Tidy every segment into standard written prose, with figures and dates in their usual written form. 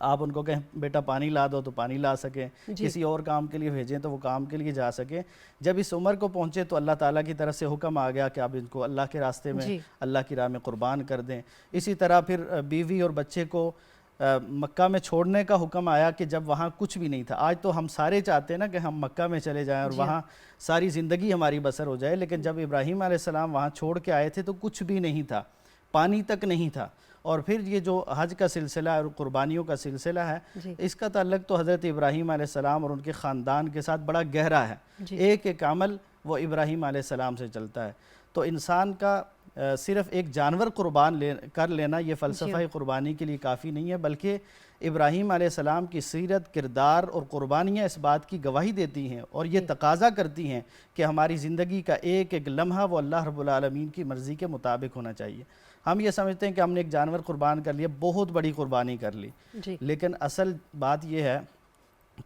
آپ ان کو کہیں بیٹا پانی لا دو تو پانی لا سکیں، کسی اور کام کے لیے بھیجیں تو وہ کام کے لیے جا سکیں۔ جب اس عمر کو پہنچے تو اللہ تعالیٰ کی طرف سے حکم آ گیا کہ آپ ان کو اللہ کے راستے میں اللہ کی راہ میں قربان کر دیں۔ اسی طرح پھر بیوی اور بچے کو مکہ میں چھوڑنے کا حکم آیا کہ جب وہاں کچھ بھی نہیں تھا۔ آج تو ہم سارے چاہتے ہیں نا کہ ہم مکہ میں چلے جائیں اور وہاں ساری زندگی ہماری بسر ہو جائے، لیکن جب ابراہیم علیہ السلام وہاں چھوڑ کے آئے تھے تو کچھ بھی نہیں تھا، پانی تک نہیں تھا۔ اور پھر یہ جو حج کا سلسلہ اور قربانیوں کا سلسلہ ہے، اس کا تعلق تو حضرت ابراہیم علیہ السلام اور ان کے خاندان کے ساتھ بڑا گہرا ہے۔ ایک ایک عمل وہ ابراہیم علیہ السلام سے چلتا ہے۔ تو انسان کا صرف ایک جانور قربان کر لینا یہ فلسفہ قربانی کے لیے کافی نہیں ہے، بلکہ ابراہیم علیہ السلام کی سیرت، کردار اور قربانیاں اس بات کی گواہی دیتی ہیں اور یہ تقاضا کرتی ہیں کہ ہماری زندگی کا ایک ایک لمحہ وہ اللہ رب العالمین کی مرضی کے مطابق ہونا چاہیے۔ ہم یہ سمجھتے ہیں کہ ہم نے ایک جانور قربان کر لیا، بہت بڑی قربانی کر لی، لیکن اصل بات یہ ہے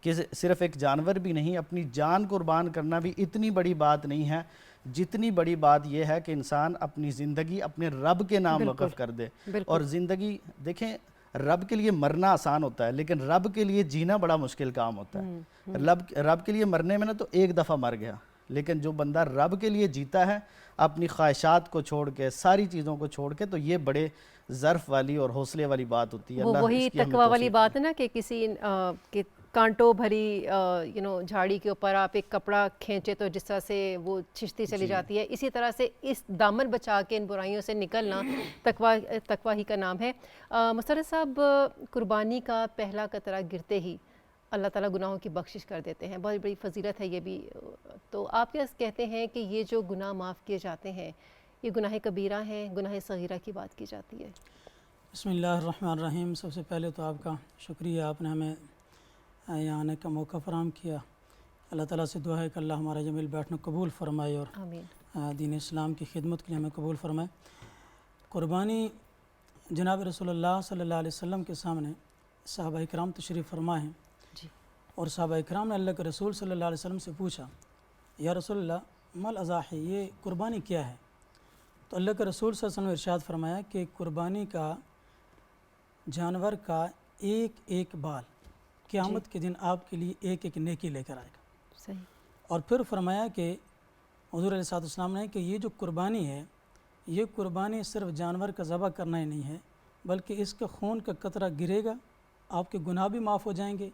کہ صرف ایک جانور بھی نہیں، اپنی جان قربان کرنا بھی اتنی بڑی بات نہیں ہے جتنی بڑی بات یہ ہے کہ انسان اپنی زندگی اپنے رب کے نام وقف کر دے۔ اور زندگی دیکھیں، رب کے لیے مرنا آسان ہوتا ہے لیکن رب کے لیے جینا بڑا مشکل کام ہوتا ہے۔ رب کے لیے مرنے میں نا تو ایک دفعہ مر گیا، لیکن جو بندہ رب کے لیے جیتا ہے اپنی خواہشات کو چھوڑ کے، ساری چیزوں کو چھوڑ کے، تو یہ بڑے ظرف والی اور حوصلے والی بات ہوتی ہے۔ وہی تقویٰ والی بات ہے نا کہ کسی کانٹوں بھری جھاڑی کے اوپر آپ ایک کپڑا کھینچے تو جس طرح سے وہ چھچتی چلی جاتی ہے، اسی طرح سے اس دامن بچا کے ان برائیوں سے نکلنا تقویٰ ہی کا نام ہے۔ مسرت صاحب، قربانی کا پہلا قطرہ گرتے ہی اللہ تعالیٰ گناہوں کی بخشش کر دیتے ہیں، بہت بڑی فضیلت ہے یہ بھی۔ تو آپ کیا کہتے ہیں کہ یہ جو گناہ معاف کیے جاتے ہیں یہ گناہ کبیرہ ہیں، گناہ صغیرہ کی بات کی جاتی ہے؟ بسم اللہ الرحمن الرحیم۔ سب سے پہلے تو آپ کا شکریہ، آپ نے ہمیں یہاں آنے کا موقع فراہم کیا۔ اللہ تعالیٰ سے دعا ہے کہ اللہ ہمارا جمیل بیٹھنا قبول فرمائے اور دین اسلام کی خدمت کے لیے ہمیں قبول فرمائے۔ قربانی جناب رسول اللہ صلی اللہ علیہ وسلم کے سامنے صحابہ اکرام تشریف فرما ہیں، اور صحابہ اکرام نے اللہ کے رسول صلی اللہ علیہ وسلم سے پوچھا، یا رسول اللہ مال اضاحی، یہ قربانی کیا ہے؟ تو اللہ کے رسول صلی اللہ علیہ وسلم نے ارشاد فرمایا کہ قربانی کا جانور کا ایک ایک بال قیامت کے دن آپ کے لیے ایک ایک نیکی لے کر آئے گا۔ اور پھر فرمایا کہ حضور علیہ السلام نے کہ یہ جو قربانی ہے، یہ قربانی صرف جانور کا ذبح کرنا ہی نہیں ہے، بلکہ اس کا خون کا قطرہ گرے گا، آپ کے گناہ بھی معاف ہو جائیں گے،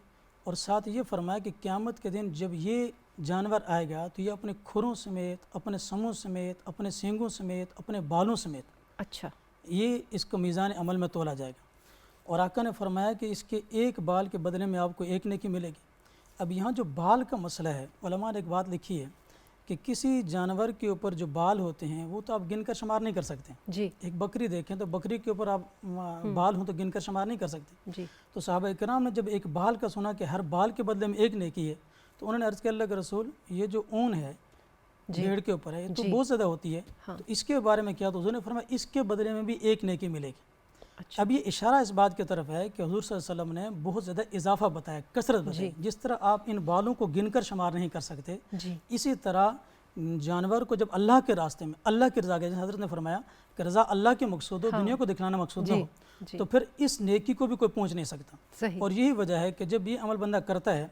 اور ساتھ یہ فرمایا کہ قیامت کے دن جب یہ جانور آئے گا تو یہ اپنے کھروں سمیت، اپنے سموں سمیت، اپنے سینگوں سمیت، اپنے بالوں سمیت یہ اس کو میزان عمل میں تولا جائے گا۔ اور آقا نے فرمایا کہ اس کے ایک بال کے بدلے میں آپ کو ایک نیکی ملے گی۔ اب یہاں جو بال کا مسئلہ ہے، علماء نے ایک بات لکھی ہے کہ کسی جانور کے اوپر جو بال ہوتے ہیں وہ تو آپ گن کر شمار نہیں کر سکتے۔ ایک بکری دیکھیں تو بکری کے اوپر آپ بال ہوں تو گن کر شمار نہیں کر سکتے۔ تو صحابہ کرام نے جب ایک بال کا سنا کہ ہر بال کے بدلے میں ایک نیکی ہے، تو انہوں نے عرض کیا، اللہ کے رسول یہ جو اون ہے بھیڑ کے اوپر ہے تو بہت زیادہ ہوتی ہے، تو اس کے بارے میں کیا؟ تو حضور نے فرمایا اس کے بدلے میں بھی ایک نیکی ملے گی۔ اب یہ اشارہ اس بات کی طرف ہے کہ حضور صلی اللہ علیہ وسلم نے بہت زیادہ اضافہ بتایا، کثرت بتائی۔ جس طرح آپ ان بالوں کو گن کر شمار نہیں کر سکتے، اسی طرح جانور کو جب اللہ کے راستے میں، اللہ کی رضا کے، حضرت نے فرمایا کہ رضا اللہ کے مقصود ہو، دنیا کو دکھلانا مقصود نہ ہو، تو پھر اس نیکی کو بھی کوئی پہنچ نہیں سکتا۔ اور یہی وجہ ہے کہ جب یہ عمل بندہ کرتا ہے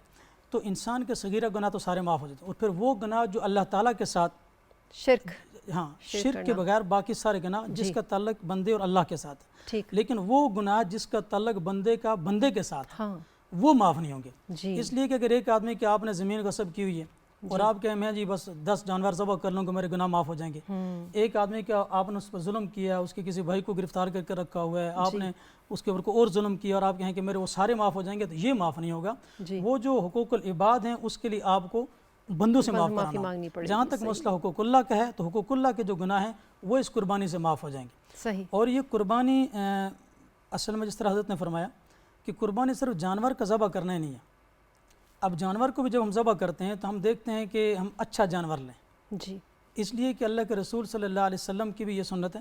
تو انسان کے صغیرہ گناہ تو سارے معاف ہو جاتے ہیں، اور پھر وہ گناہ جو اللہ تعالیٰ کے ساتھ شرک کے بغیر باقی سارے گناہ جس کا تعلق بندے اور اللہ کے ساتھ، لیکن وہ گناہ جس کا تعلق بندے کے ساتھ وہ معاف نہیں ہوں گے۔ اس لیے کہ اگر ایک آدمی کہ آپ نے زمین غصب کی ہوئی ہے اور آپ کہیں میں جی بس 10 جانور ذبح کر لوں گا میرے گناہ معاف ہو جائیں گے، ایک آدمی کہ آپ نے اس پر ظلم کیا، اس کے کسی بھائی کو گرفتار کر کے رکھا ہوا ہے، آپ نے اس کے اوپر کو اور ظلم کیا اور آپ کہیں کہ میرے وہ سارے معاف ہو جائیں گے، تو یہ معاف نہیں ہوگا۔ وہ جو حقوق العباد ہیں اس کے لیے آپ کو بندوں سے معافی مانگنی پڑے گی۔ جہاں تک مسئلہ حقوق اللہ کا ہے تو حقوق اللہ کے جو گناہ ہیں وہ اس قربانی سے معاف ہو جائیں گے۔ اور یہ قربانی اصل میں جس طرح حضرت نے فرمایا کہ قربانی صرف جانور کا ذبح کرنا ہی نہیں ہے۔ اب جانور کو بھی جب ہم ذبح کرتے ہیں تو ہم دیکھتے ہیں کہ ہم اچھا جانور لیں، اس لیے کہ اللہ کے رسول صلی اللہ علیہ وسلم کی بھی یہ سنت ہے،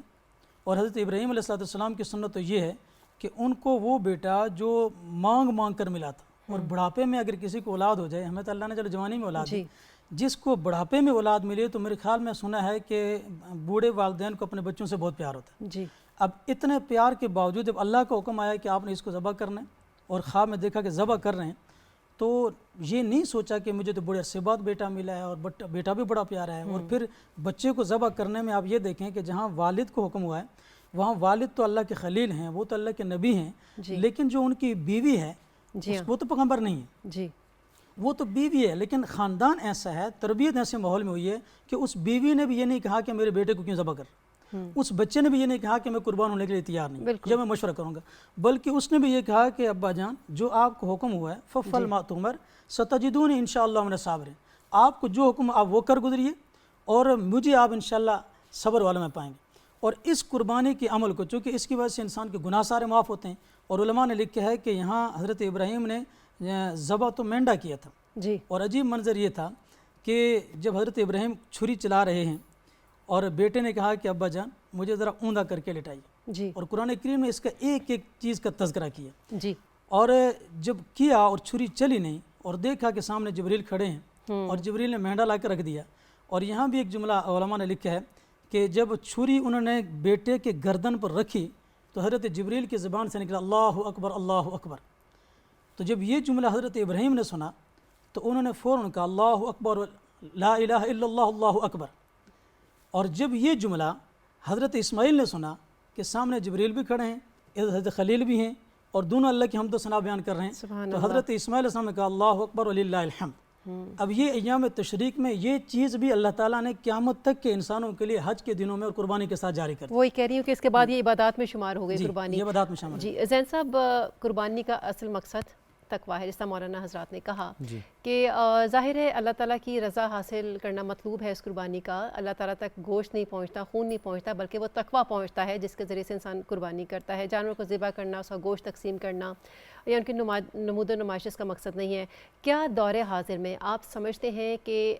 اور حضرت ابراہیم علیہ السلام کی سنت تو یہ ہے کہ ان کو وہ بیٹا جو مانگ کر ملا تھا، اور بڑھاپے میں اگر کسی کو اولاد ہو جائے، ہمیں تو اللہ نے چلو جوانی میں اولاد دی، جس کو بڑھاپے میں اولاد ملے تو میرے خیال میں سنا ہے کہ بوڑھے والدین کو اپنے بچوں سے بہت پیار ہوتا ہے۔ اب اتنے پیار کے باوجود جب اللہ کا حکم آیا کہ آپ نے اس کو ذبح کرنا ہے اور خواب میں دیکھا کہ ذبح کر رہے ہیں، تو یہ نہیں سوچا کہ مجھے تو بڑے عرصے بعد بیٹا ملا ہے اور بیٹا بھی بڑا پیارا ہے، اور پھر بچے کو ذبح کرنے میں آپ یہ دیکھیں کہ جہاں والد کو حکم ہوا ہے وہاں والد تو اللہ کے خلیل ہیں، وہ تو اللہ کے نبی ہیں، لیکن جو ان کی بیوی ہے وہ تو پیغمبر نہیں ہے، جی وہ تو بیوی ہے، لیکن خاندان ایسا ہے، تربیت ایسے ماحول میں ہوئی ہے کہ اس بیوی نے بھی یہ نہیں کہا کہ میرے بیٹے کو کیوں ذبح کر، اس بچے نے بھی یہ نہیں کہا کہ میں قربان ہونے کے لیے تیار نہیں یا میں مشورہ کروں گا، بلکہ اس نے بھی یہ کہا کہ ابا جان جو آپ کو حکم ہوا ہے ففعل ما تؤمر ستجدونی انشاءاللہ من الصابرین، آپ کو جو حکم آپ وہ کر گزریے اور مجھے آپ انشاءاللہ صبر والوں میں پائیں گے۔ اور اس قربانی کے عمل کو، چونکہ اس کی وجہ سے انسان کے گناہ سارے معاف ہوتے ہیں، اور علماء نے لکھا ہے کہ یہاں حضرت ابراہیم نے ذبح تو مینڈا کیا تھا، اور عجیب منظر یہ تھا کہ جب حضرت ابراہیم چھری چلا رہے ہیں اور بیٹے نے کہا کہ ابا جان مجھے ذرا اوندا کر کے لٹائیے، اور قرآن کریم نے اس کا ایک ایک چیز کا تذکرہ کیا، اور جب کیا اور چھری چلی نہیں اور دیکھا کہ سامنے جبریل کھڑے ہیں اور جبریل نے مینڈا لا کر رکھ دیا، اور یہاں بھی ایک جملہ علماء نے لکھا ہے کہ جب چھری انہوں نے بیٹے کے گردن پر رکھی تو حضرت جبریل کی زبان سے نکلا اللہ اکبر اللہ اکبر، تو جب یہ جملہ حضرت ابراہیم نے سنا تو انہوں نے فوراً کہا اللہ اکبر لا الہ الا اللہ اللہ اکبر، اور جب یہ جملہ حضرت اسماعیل نے سنا کہ سامنے جبریل بھی کھڑے ہیں، حضرت خلیل بھی ہیں، اور دونوں اللہ کی حمد و ثنا بیان کر رہے ہیں، تو حضرت اسماعیل علیہ السلام نے کہا اللہ اکبر وللہ الحمد۔ اب یہ ایام تشریق میں یہ چیز بھی اللہ تعالیٰ نے قیامت تک کے انسانوں کے لیے حج کے دنوں میں اور قربانی کے ساتھ جاری کر دی، وہی کہہ رہی ہوں کہ اس کے بعد یہ عبادات میں شمار ہو گئی قربانی، یہ عبادات میں شامل۔ جی زین صاحب، قربانی کا اصل مقصد تقویٰ ہے، جس طرح مولانا حضرات نے کہا کہ ظاہر ہے اللہ تعالیٰ کی رضا حاصل کرنا مطلوب ہے اس قربانی کا، اللہ تعالیٰ تک گوشت نہیں پہنچتا، خون نہیں پہنچتا، بلکہ وہ تقویٰ پہنچتا ہے جس کے ذریعے سے انسان قربانی کرتا ہے۔ جانور کو ذبح کرنا، اس کا گوشت تقسیم کرنا یا ان کی نمود و نمائش کا مقصد نہیں ہے۔ کیا دور حاضر میں آپ سمجھتے ہیں کہ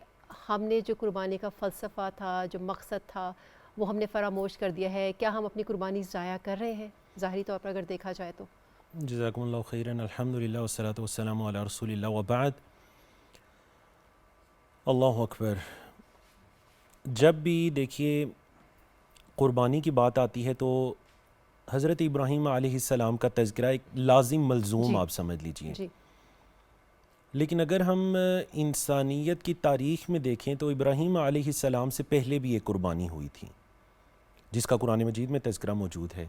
ہم نے جو قربانی کا فلسفہ تھا، جو مقصد تھا، وہ ہم نے فراموش کر دیا ہے؟ کیا ہم اپنی قربانی ضائع کر رہے ہیں ظاہری طور پر اگر دیکھا جائے تو؟ جزاکم اللہ خیراً، الحمدللہ والصلاۃ والسلام علی رسول اللہ وبعد۔ اللہ اکبر۔ جب بھی دیکھیے قربانی کی بات آتی ہے تو حضرت ابراہیم علیہ السلام کا تذکرہ ایک لازم ملزوم آپ سمجھ لیجئے، لیکن اگر ہم انسانیت کی تاریخ میں دیکھیں تو ابراہیم علیہ السلام سے پہلے بھی ایک قربانی ہوئی تھی جس کا قرآن مجید میں تذکرہ موجود ہے،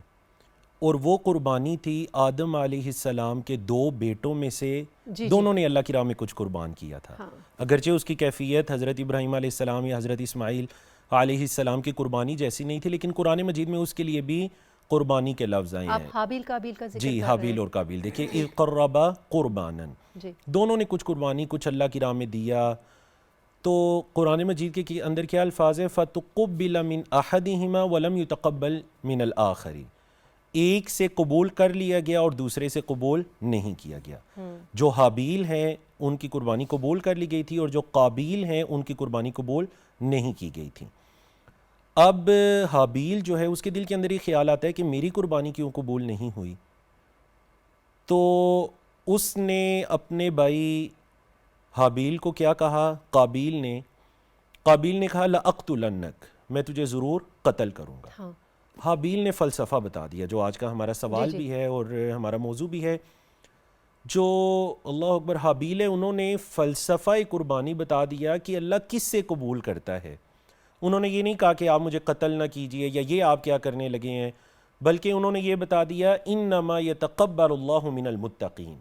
اور وہ قربانی تھی آدم علیہ السلام کے 2 بیٹوں میں سے دونوں نے اللہ کی راہ میں کچھ قربان کیا تھا، اگرچہ اس کی کیفیت حضرت ابراہیم علیہ السلام یا حضرت اسماعیل علیہ السلام کی قربانی جیسی نہیں تھی، لیکن قرآن مجید میں اس کے لیے بھی قربانی کے لفظ آئے ہیں۔ آپ حابیل قابیل کا ذکر جی، حابیل اور قابیل، دیکھیے اذ قربا قربانا، دونوں نے کچھ قربانی کچھ اللہ کی راہ میں دیا، تو قرآن مجید کے اندر کیا الفاظ ہے فَتُقُبِّلَ مِنْ أَحَدِهِمَا وَلَمْ يُتَقَبَّلْ مِنَ الْآخَرِ، ایک سے قبول کر لیا گیا اور دوسرے سے قبول نہیں کیا گیا۔ جو حابیل ہیں ان کی قربانی قبول کر لی گئی تھی اور جو قابیل ہیں ان کی قربانی قبول نہیں کی گئی تھی۔ اب حابیل جو ہے اس کے دل کے اندر یہ خیال آتا ہے کہ میری قربانی کیوں قبول نہیں ہوئی، تو اس نے اپنے بھائی حابیل کو کیا کہا، قابیل نے کہا لَأَقْتُلَنَّكَ، میں تجھے ضرور قتل کروں گا۔ حابیل نے فلسفہ بتا دیا جو آج کا ہمارا سوال بھی ہے اور ہمارا موضوع بھی ہے، جو اللہ اکبر حابیل ہے انہوں نے فلسفہ قربانی بتا دیا کہ اللہ کس سے قبول کرتا ہے۔ انہوں نے یہ نہیں کہا کہ آپ مجھے قتل نہ کیجئے یا یہ آپ کیا کرنے لگے ہیں، بلکہ انہوں نے یہ بتا دیا انما یتقبل اللہ من المتقین،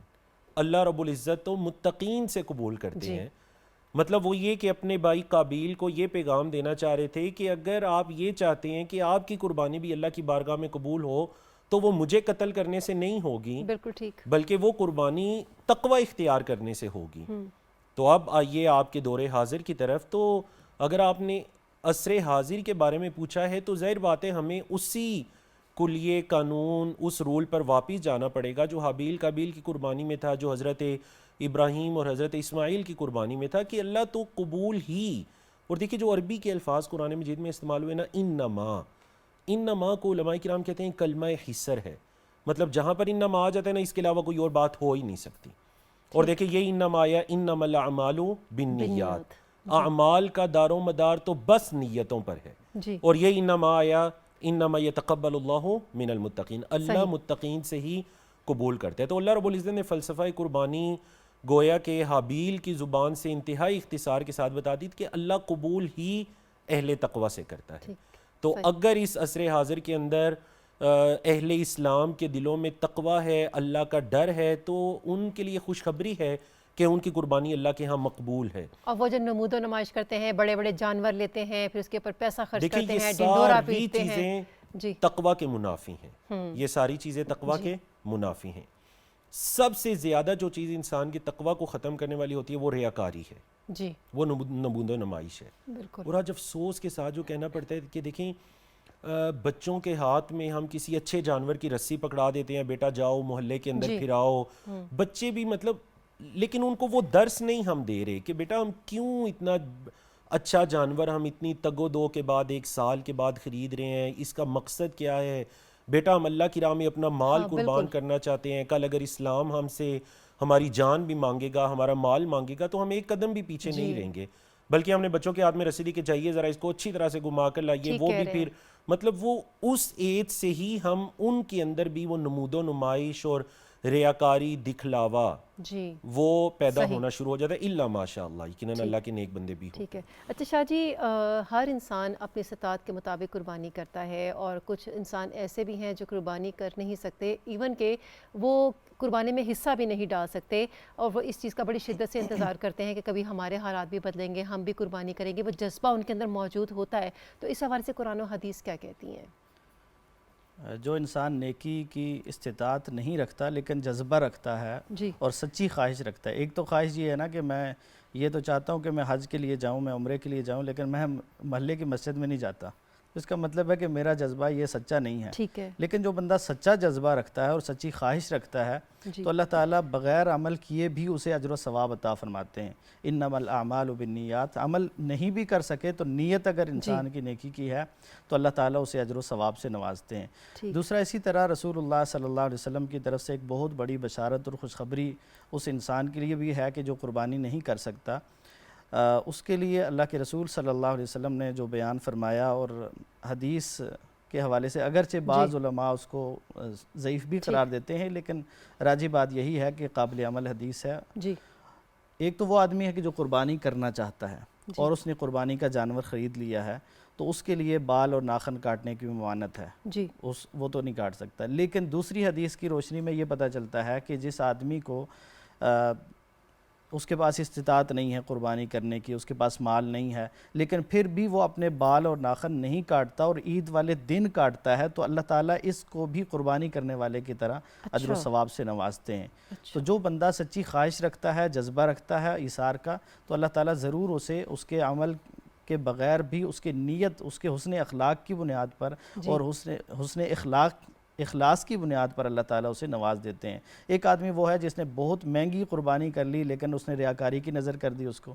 اللہ رب العزت تو متقین سے قبول کرتے ہیں۔ مطلب وہ یہ کہ اپنے بھائی قابیل کو یہ پیغام دینا چاہ رہے تھے کہ اگر آپ یہ چاہتے ہیں کہ آپ کی قربانی بھی اللہ کی بارگاہ میں قبول ہو تو وہ مجھے قتل کرنے سے نہیں ہوگی، بالکل ٹھیک، بلکہ وہ قربانی تقوی اختیار کرنے سے ہوگی۔ تو اب آئیے آپ کے دور حاضر کی طرف، تو اگر آپ نے عصر حاضر کے بارے میں پوچھا ہے تو ظاہر بات ہے ہمیں اسی کلیے قانون اس رول پر واپس جانا پڑے گا جو حابیل قابیل کی قربانی میں تھا، جو حضرت ابراہیم اور حضرت اسماعیل کی قربانی میں تھا، کہ اللہ تو قبول ہی۔ اور دیکھیے جو عربی کے الفاظ قرآن مجید میں استعمال ہوئے نا، انما کو علماء کرام کہتے ہیں کلمہ حصر ہے، مطلب جہاں پر انما آ جاتا ہے نا اس کے علاوہ کوئی اور بات ہو ہی نہیں سکتی۔ اور دیکھیں یہ انما آیا انما الاعمال بالنیات، اعمال کا دار و مدار تو بس نیتوں پر ہے، اور یہ انما آیا انما یتقبل اللہ من المتقین، اللہ متقین سے ہی قبول کرتا ہے. تو اللہ رب العزت نے فلسفہ قربانی گویا کہ حابیل کی زبان سے انتہائی اختصار کے ساتھ بتا دی کہ اللہ قبول ہی اہل تقوی سے کرتا ہے. تو اگر اس عصر حاضر کے اندر اہل اسلام کے دلوں میں تقوی ہے, اللہ کا ڈر ہے, تو ان کے لیے خوشخبری ہے کہ ان کی قربانی اللہ کے ہاں مقبول ہے. اور وہ جو نمود و نمائش کرتے ہیں, بڑے بڑے جانور لیتے ہیں, پھر اس کے اوپر پیسہ خرچ کرتے ہیں, ڈنڈورا پیٹتے ہیں, یہ ساری چیزیں تقوی کے منافی ہیں. یہ ساری چیزیں تقوی کے منافی ہیں. سب سے زیادہ جو چیز انسان کے تقوی کو ختم کرنے والی ہوتی ہے وہ ریاکاری ہے, جی وہ نمود و نمائش ہے. بالکل. اور آج افسوس کے ساتھ جو کہنا پڑتا ہے کہ دیکھیں بچوں کے ہاتھ میں ہم کسی اچھے جانور کی رسی پکڑا دیتے ہیں, بیٹا جاؤ محلے کے اندر پھراؤ, بچے بھی مطلب, لیکن ان کو وہ درس نہیں ہم دے رہے کہ بیٹا ہم کیوں اتنا اچھا جانور ہم اتنی تگ و دو کے بعد 1 سال کے بعد خرید رہے ہیں, اس کا مقصد کیا ہے. بیٹا ہم اللہ کی راہ میں اپنا مال قربان کرنا چاہتے ہیں, کل اگر اسلام ہم سے ہماری جان بھی مانگے گا, ہمارا مال مانگے گا, تو ہم ایک قدم بھی پیچھے نہیں رہیں گے, بلکہ ہم نے بچوں کے ہاتھ میں رسی دی کہ جائیے ذرا اس کو اچھی طرح سے گھما کر لائیے. وہ بھی پھر مطلب وہ اس ایج سے ہی ہم ان کے اندر بھی وہ نمود و نمائش اور ریاکاری دکھلاوا وہ پیدا ہونا شروع ہو جاتا ہے. الا ماشاء اللہ, یقیناً اللہ کے نیک بندے بھی ہوں. ٹھیک ہے. اچھا شاہ جی, ہر انسان اپنی استطاعت کے مطابق قربانی کرتا ہے, اور کچھ انسان ایسے بھی ہیں جو قربانی کر نہیں سکتے, ایون کہ وہ قربانی میں حصہ بھی نہیں ڈال سکتے, اور وہ اس چیز کا بڑی شدت سے انتظار کرتے ہیں کہ کبھی ہمارے حالات بھی بدلیں گے, ہم بھی قربانی کریں گے. وہ جذبہ ان کے اندر موجود ہوتا ہے. تو اس حوالے سے قرآن و حدیث کیا کہتی ہیں؟ جو انسان نیکی کی استطاعت نہیں رکھتا لیکن جذبہ رکھتا ہے اور سچی خواہش رکھتا ہے. ایک تو خواہش یہ ہے نا کہ میں یہ تو چاہتا ہوں کہ میں حج کے لیے جاؤں, میں عمرے کے لیے جاؤں, لیکن میں محلے کی مسجد میں نہیں جاتا. اس کا مطلب ہے کہ میرا جذبہ یہ سچا نہیں ہے. لیکن جو بندہ سچا جذبہ رکھتا ہے اور سچی خواہش رکھتا ہے تو اللہ تعالیٰ بغیر عمل کیے بھی اسے اجر و ثواب عطا فرماتے ہیں. انما الاعمال بالنیات, عمل نہیں بھی کر سکے تو نیت اگر انسان کی نیکی کی ہے تو اللہ تعالیٰ اسے اجر و ثواب سے نوازتے ہیں. دوسرا اسی طرح رسول اللہ صلی اللہ علیہ وسلم کی طرف سے ایک بہت بڑی بشارت اور خوشخبری اس انسان کے لیے بھی ہے کہ جو قربانی نہیں کر سکتا, اس کے لیے اللہ کے رسول صلی اللہ علیہ وسلم نے جو بیان فرمایا, اور حدیث کے حوالے سے اگرچہ بعض علماء اس کو ضعیف بھی قرار دیتے ہیں, لیکن راجح بات یہی ہے کہ قابل عمل حدیث ہے. ایک تو وہ آدمی ہے کہ جو قربانی کرنا چاہتا ہے اور اس نے قربانی کا جانور خرید لیا ہے, تو اس کے لیے بال اور ناخن کاٹنے کی ممانعت ہے, وہ تو نہیں کاٹ سکتا. لیکن دوسری حدیث کی روشنی میں یہ پتہ چلتا ہے کہ جس آدمی کو اس کے پاس استطاعت نہیں ہے قربانی کرنے کی, اس کے پاس مال نہیں ہے, لیکن پھر بھی وہ اپنے بال اور ناخن نہیں کاٹتا اور عید والے دن کاٹتا ہے, تو اللہ تعالیٰ اس کو بھی قربانی کرنے والے کی طرح اجر و ثواب سے نوازتے ہیں. تو جو بندہ سچی خواہش رکھتا ہے, جذبہ رکھتا ہے ایثار کا, تو اللہ تعالیٰ ضرور اسے اس کے عمل کے بغیر بھی اس کے نیت, اس کے حسن اخلاق کی بنیاد پر اور حسن اخلاص کی بنیاد پر اللہ تعالیٰ اسے نواز دیتے ہیں. ایک آدمی وہ ہے جس نے بہت مہنگی قربانی کر لی لیکن اس نے ریاکاری کی نظر کر دی اس کو,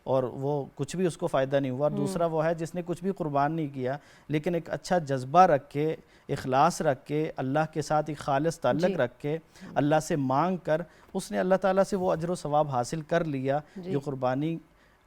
اور وہ کچھ بھی اس کو فائدہ نہیں ہوا. دوسرا وہ ہے جس نے کچھ بھی قربان نہیں کیا لیکن ایک اچھا جذبہ رکھ کے, اخلاص رکھ کے, اللہ کے ساتھ ایک خالص تعلق رکھ کے, اللہ سے مانگ کر اس نے اللہ تعالیٰ سے وہ اجر و ثواب حاصل کر لیا جو قربانی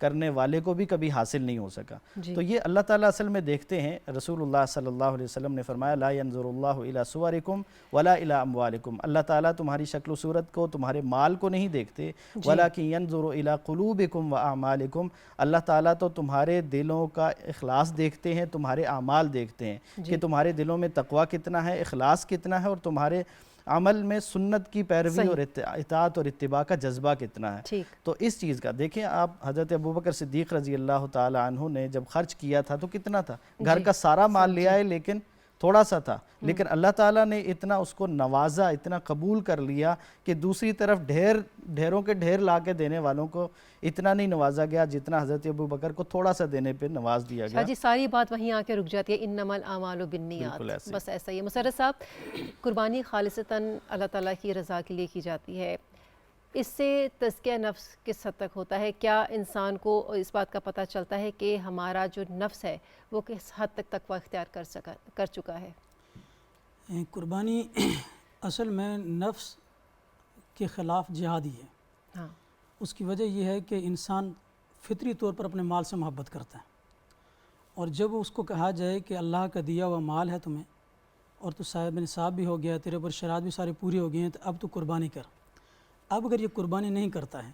کرنے والے کو بھی کبھی حاصل نہیں ہو سکا. تو یہ اللہ تعالیٰ اصل میں دیکھتے ہیں. رسول اللہ صلی اللہ علیہ وسلم نے فرمایا لا ينظر اللہ الی صورکم ولا الی اموالکم, اللہ تعالیٰ تمہاری شکل و صورت کو, تمہارے مال کو نہیں دیکھتے, ولکن ينظر الی قلوبکم واعمالکم, اللہ تعالیٰ تو تمہارے دلوں کا اخلاص دیکھتے ہیں, تمہارے اعمال دیکھتے ہیں کہ تمہارے دلوں میں تقوی کتنا ہے, اخلاص کتنا ہے, اور تمہارے عمل میں سنت کی پیروی اور اطاعت اور اتباع کا جذبہ کتنا ہے. تو اس چیز کا دیکھیں آپ, حضرت ابوبکر صدیق رضی اللہ تعالی عنہ نے جب خرچ کیا تھا تو کتنا تھا, گھر کا سارا مال لیا ہے لیکن تھوڑا سا تھا, لیکن اللہ تعالیٰ نے اتنا اس کو نوازا, اتنا قبول کر لیا کہ دوسری طرف ڈھیروں کے ڈھیر لا کے دینے والوں کو اتنا نہیں نوازا گیا جتنا حضرت ابوبکر کو تھوڑا سا دینے پہ نواز دیا گیا. جی ساری بات وہیں آ کے رک جاتی ہے, انما الاعمال بالنیات, بس ایسا ہی ہے. مسرت صاحب, قربانی خالصتاً اللہ تعالیٰ کی رضا کے لیے کی جاتی ہے, اس سے تزکیہ نفس کس حد تک ہوتا ہے؟ کیا انسان کو اس بات کا پتہ چلتا ہے کہ ہمارا جو نفس ہے وہ کس حد تک تقوی اختیار کر چکا ہے؟ قربانی اصل میں نفس کے خلاف جہادی ہے. اس کی وجہ یہ ہے کہ انسان فطری طور پر اپنے مال سے محبت کرتا ہے, اور جب اس کو کہا جائے کہ اللہ کا دیا ہوا مال ہے تمہیں اور تو صاحب نصاب بھی ہو گیا، تیرے اوپر شرائط بھی ساری پوری ہو گئی ہیں، تو اب تو قربانی کر۔ اب اگر یہ قربانی نہیں کرتا ہے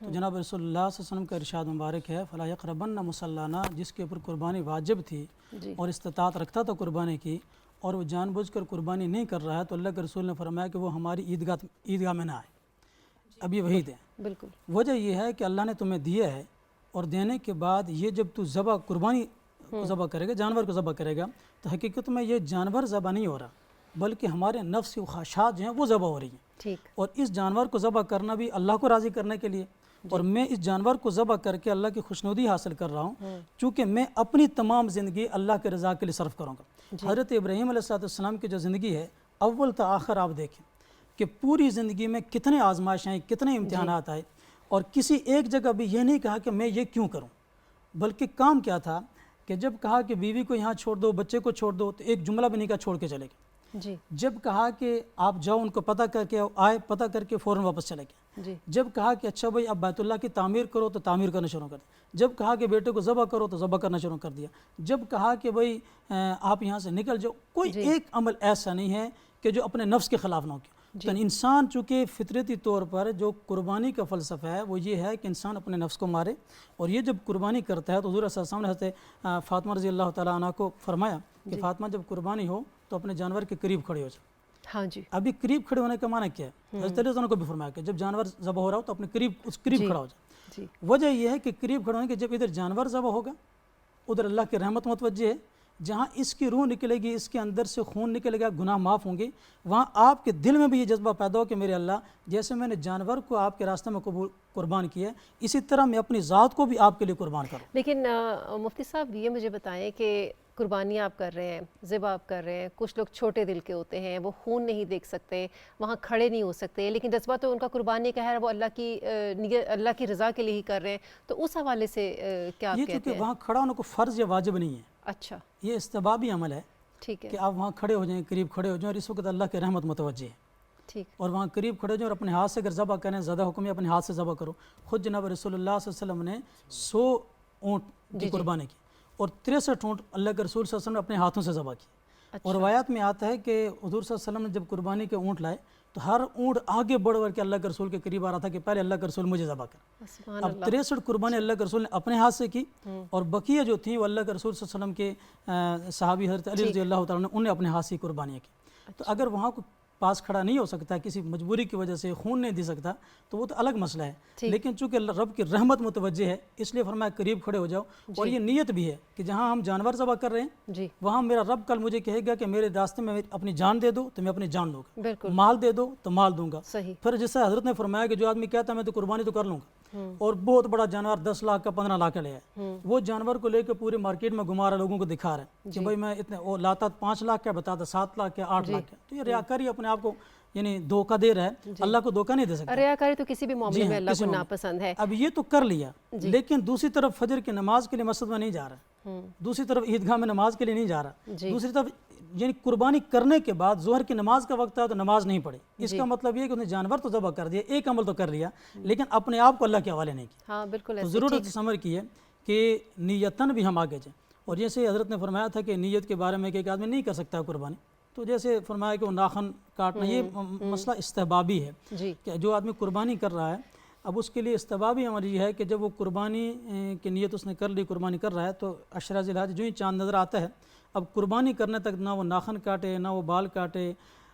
تو جناب رسول اللہ صلی اللہ علیہ وسلم کا ارشاد مبارک ہے فلا یقربن مصلانا، جس کے اوپر قربانی واجب تھی اور استطاعت رکھتا تھا قربانی کی، اور وہ جان بوجھ کر قربانی نہیں کر رہا ہے، تو اللہ کے رسول نے فرمایا کہ وہ ہماری عیدگاہ میں نہ آئے۔ اب یہ وحید ہے۔ بالکل وجہ یہ ہے کہ اللہ نے تمہیں دیا ہے، اور دینے کے بعد یہ جب تو ذبح قربانی کو ذبح کرے گا، جانور کو ذبح کرے گا، تو حقیقت میں یہ جانور ذبح نہیں ہو رہا، بلکہ ہمارے نفس کی خواہشات جو ہیں وہ ذبح ہو رہی ہیں۔ ٹھیک۔ اور اس جانور کو ذبح کرنا بھی اللہ کو راضی کرنے کے لیے، اور میں اس جانور کو ذبح کر کے اللہ کی خوشنودی حاصل کر رہا ہوں، چونکہ میں اپنی تمام زندگی اللہ کے رضا کے لیے صرف کروں گا۔ حضرت ابراہیم علیہ السلام کی جو زندگی ہے، اول تا آخر آپ دیکھیں کہ پوری زندگی میں کتنے آزمائش آئیں، کتنے امتحانات آئے، اور کسی ایک جگہ بھی یہ نہیں کہا کہ میں یہ کیوں کروں، بلکہ کام کیا تھا کہ جب کہا کہ بیوی کو یہاں چھوڑ دو، بچے کو چھوڑ دو، تو ایک جملہ بھی نہیں کہا چھوڑ کے چلے گئے۔ جب کہا کہ آپ جاؤ ان کو پتہ کر کے آئے، پتہ کر کے فوراً واپس چلے گئے۔ جب کہا کہ اچھا بھائی اب بیت اللہ کی تعمیر کرو، تو تعمیر کرنا شروع کر دیا۔ جب کہا کہ بیٹے کو ذبح کرو، تو ذبح کرنا شروع کر دیا۔ جب کہا کہ بھائی آپ یہاں سے نکل جاؤ، کوئی ایک عمل ایسا نہیں ہے کہ جو اپنے نفس کے خلاف نہ ہو۔ تو انسان چونکہ فطرتی طور پر جو قربانی کا فلسفہ ہے وہ یہ ہے کہ انسان اپنے نفس کو مارے، اور یہ جب قربانی کرتا ہے تو حضور صلی اللہ علیہ وسلم نے حضرت فاطمہ رضی اللہ تعالیٰ عنہ کو فرمایا کہ فاطمہ جب قربانی ہو تو اپنے جانور کے قریب کھڑے ہو جائے۔ ہاں جی، ابھی قریب کھڑے ہونے کا معنی کیا ہے؟ حضرت علی رضی اللہ عنہ کو بھی فرمایا کہ جب جانور ذبح ہو رہا ہو تو اپنے قریب کھڑا ہو جائے۔ وجہ یہ ہے کہ قریب کھڑے ہونے کے جب ادھر جانور ذبح ہوگا، ادھر اللہ کی رحمت متوجہ ہے، جہاں اس کی روح نکلے گی، اس کے اندر سے خون نکلے گا، گناہ معاف ہوں گے، وہاں آپ کے دل میں بھی یہ جذبہ پیدا ہو کہ میرے اللہ جیسے میں نے جانور کو آپ کے راستے میں قربان کیا ہے، اسی طرح میں اپنی ذات کو بھی آپ کے لیے قربان کروں۔ لیکن مفتی صاحب یہ مجھے بتائیں کہ قربانی آپ کر رہے ہیں، ذبح آپ کر رہے ہیں، کچھ لوگ چھوٹے دل کے ہوتے ہیں، وہ خون نہیں دیکھ سکتے، وہاں کھڑے نہیں ہو سکتے، لیکن جذبہ تو ان کا قربانی کا ہے، وہ اللہ کی رضا کے لیے ہی کر رہے ہیں، تو اس حوالے سے کیا آپ یہ کہتے چونکہ ہیں؟ وہاں کھڑا ہونے کو فرض یا واجب نہیں ہے، اچھا، یہ استحبابی عمل ہے ٹھیک ہے، کہ آپ وہاں کھڑے ہو جائیں، قریب کھڑے ہو جائیں، اور اس وقت اللہ کی رحمت متوجہ ہے، ٹھیک، اور وہاں قریب کھڑے ہو جائیں اور اپنے ہاتھ سے اگر ذبح کریں، زیادہ حکم ہے اپنے ہاتھ سے ذبح کرو۔ خود جناب رسول اللہ صلی اللہ علیہ وسلم نے 100 اونٹ کی قربانی کی، اور 63 اونٹ اللہ کے رسول صلی اللہ علیہ وسلم نے اپنے ہاتھوں سے ذبح کی۔ اور روایات میں آتا ہے کہ حضور صلی اللہ علیہ وسلم نے جب قربانی کے اونٹ لائے تو ہر اونٹ آگے بڑھ کر کے اللہ کے رسول کے قریب آ رہا تھا کہ پہلے اللہ کے رسول مجھے ذبح کر۔ اب 63 قربانی اللہ کے رسول نے اپنے ہاتھ سے کی، اور بقیہ جو تھیں وہ اللہ کے رسول صلی اللہ علیہ وسلم کے صحابی حضرت علی رضی اللہ تعالیٰ نے انہیں اپنے ہاتھ سے قربانیاں کی۔ تو اگر وہاں کو پاس کھڑا نہیں ہو سکتا، کسی مجبوری کی وجہ سے خون نہیں دے سکتا، تو وہ تو الگ مسئلہ ہے، لیکن چونکہ رب کی رحمت متوجہ ہے اس لیے فرمایا قریب کھڑے ہو جاؤ۔ اور یہ نیت بھی ہے کہ جہاں ہم جانور ذبح کر رہے ہیں وہاں میرا رب کل مجھے کہے گا کہ میرے راستے میں اپنی جان دے دو تو میں اپنی جان دوں گا، مال دے دو تو مال دوں گا۔ پھر جیسے حضرت نے فرمایا کہ جو آدمی کہتا ہے میں تو قربانی تو کر لوں گا، اور بہت بڑا جانور 10 لاکھ کا 15 لاکھ کا لے ہے، وہ جانور کو لے کے پورے مارکیٹ میں گھما رہا، لوگوں کو دکھا رہا ہے کہ بھائی میں اتنے، وہ لاتا 5 لاکھ کا بتاتا 7 لاکھ کا 8 لاکھ کا، تو یہ ریاکاری اپنے آپ کو یعنی دھوکہ دے رہا ہے، اللہ کو دھوکہ نہیں دے سکتا۔ ریاکاری تو کسی بھی معاملے میں اللہ کو ناپسند ہے۔ اب یہ تو کر لیا، لیکن دوسری طرف فجر کی نماز کے لیے مسجد میں نہیں جا رہا، دوسری طرف عیدگاہ میں نماز کے لیے نہیں جا رہا، دوسری طرف یعنی قربانی کرنے کے بعد ظہر کی نماز کا وقت ہے تو نماز نہیں پڑھی، اس کا مطلب یہ ہے کہ انہیں جانور تو ذبح کر دیا، ایک عمل تو کر لیا، لیکن اپنے آپ کو اللہ کے حوالے نہیں کیا۔ ہاں بالکل، تو ضرورت اس عمر کی ہے کہ نیتاً بھی ہم آگے جائیں، اور جیسے حضرت نے فرمایا تھا کہ نیت کے بارے میں کہ ایک آدمی نہیں کر سکتا قربانی، تو جیسے فرمایا کہ وہ ناخن کاٹنا، یہ مسئلہ استحبابی ہے کہ جو آدمی قربانی کر رہا ہے، اب اس کے لیے استحبابی عمل یہ ہے کہ جب وہ قربانی کی نیت اس نے کر لی، قربانی کر رہا ہے، تو عشرہ ذی الحجہ جو ہی چاند نظر آتا ہے، اب قربانی کرنے تک نہ وہ ناخن کاٹے نہ وہ بال کاٹے،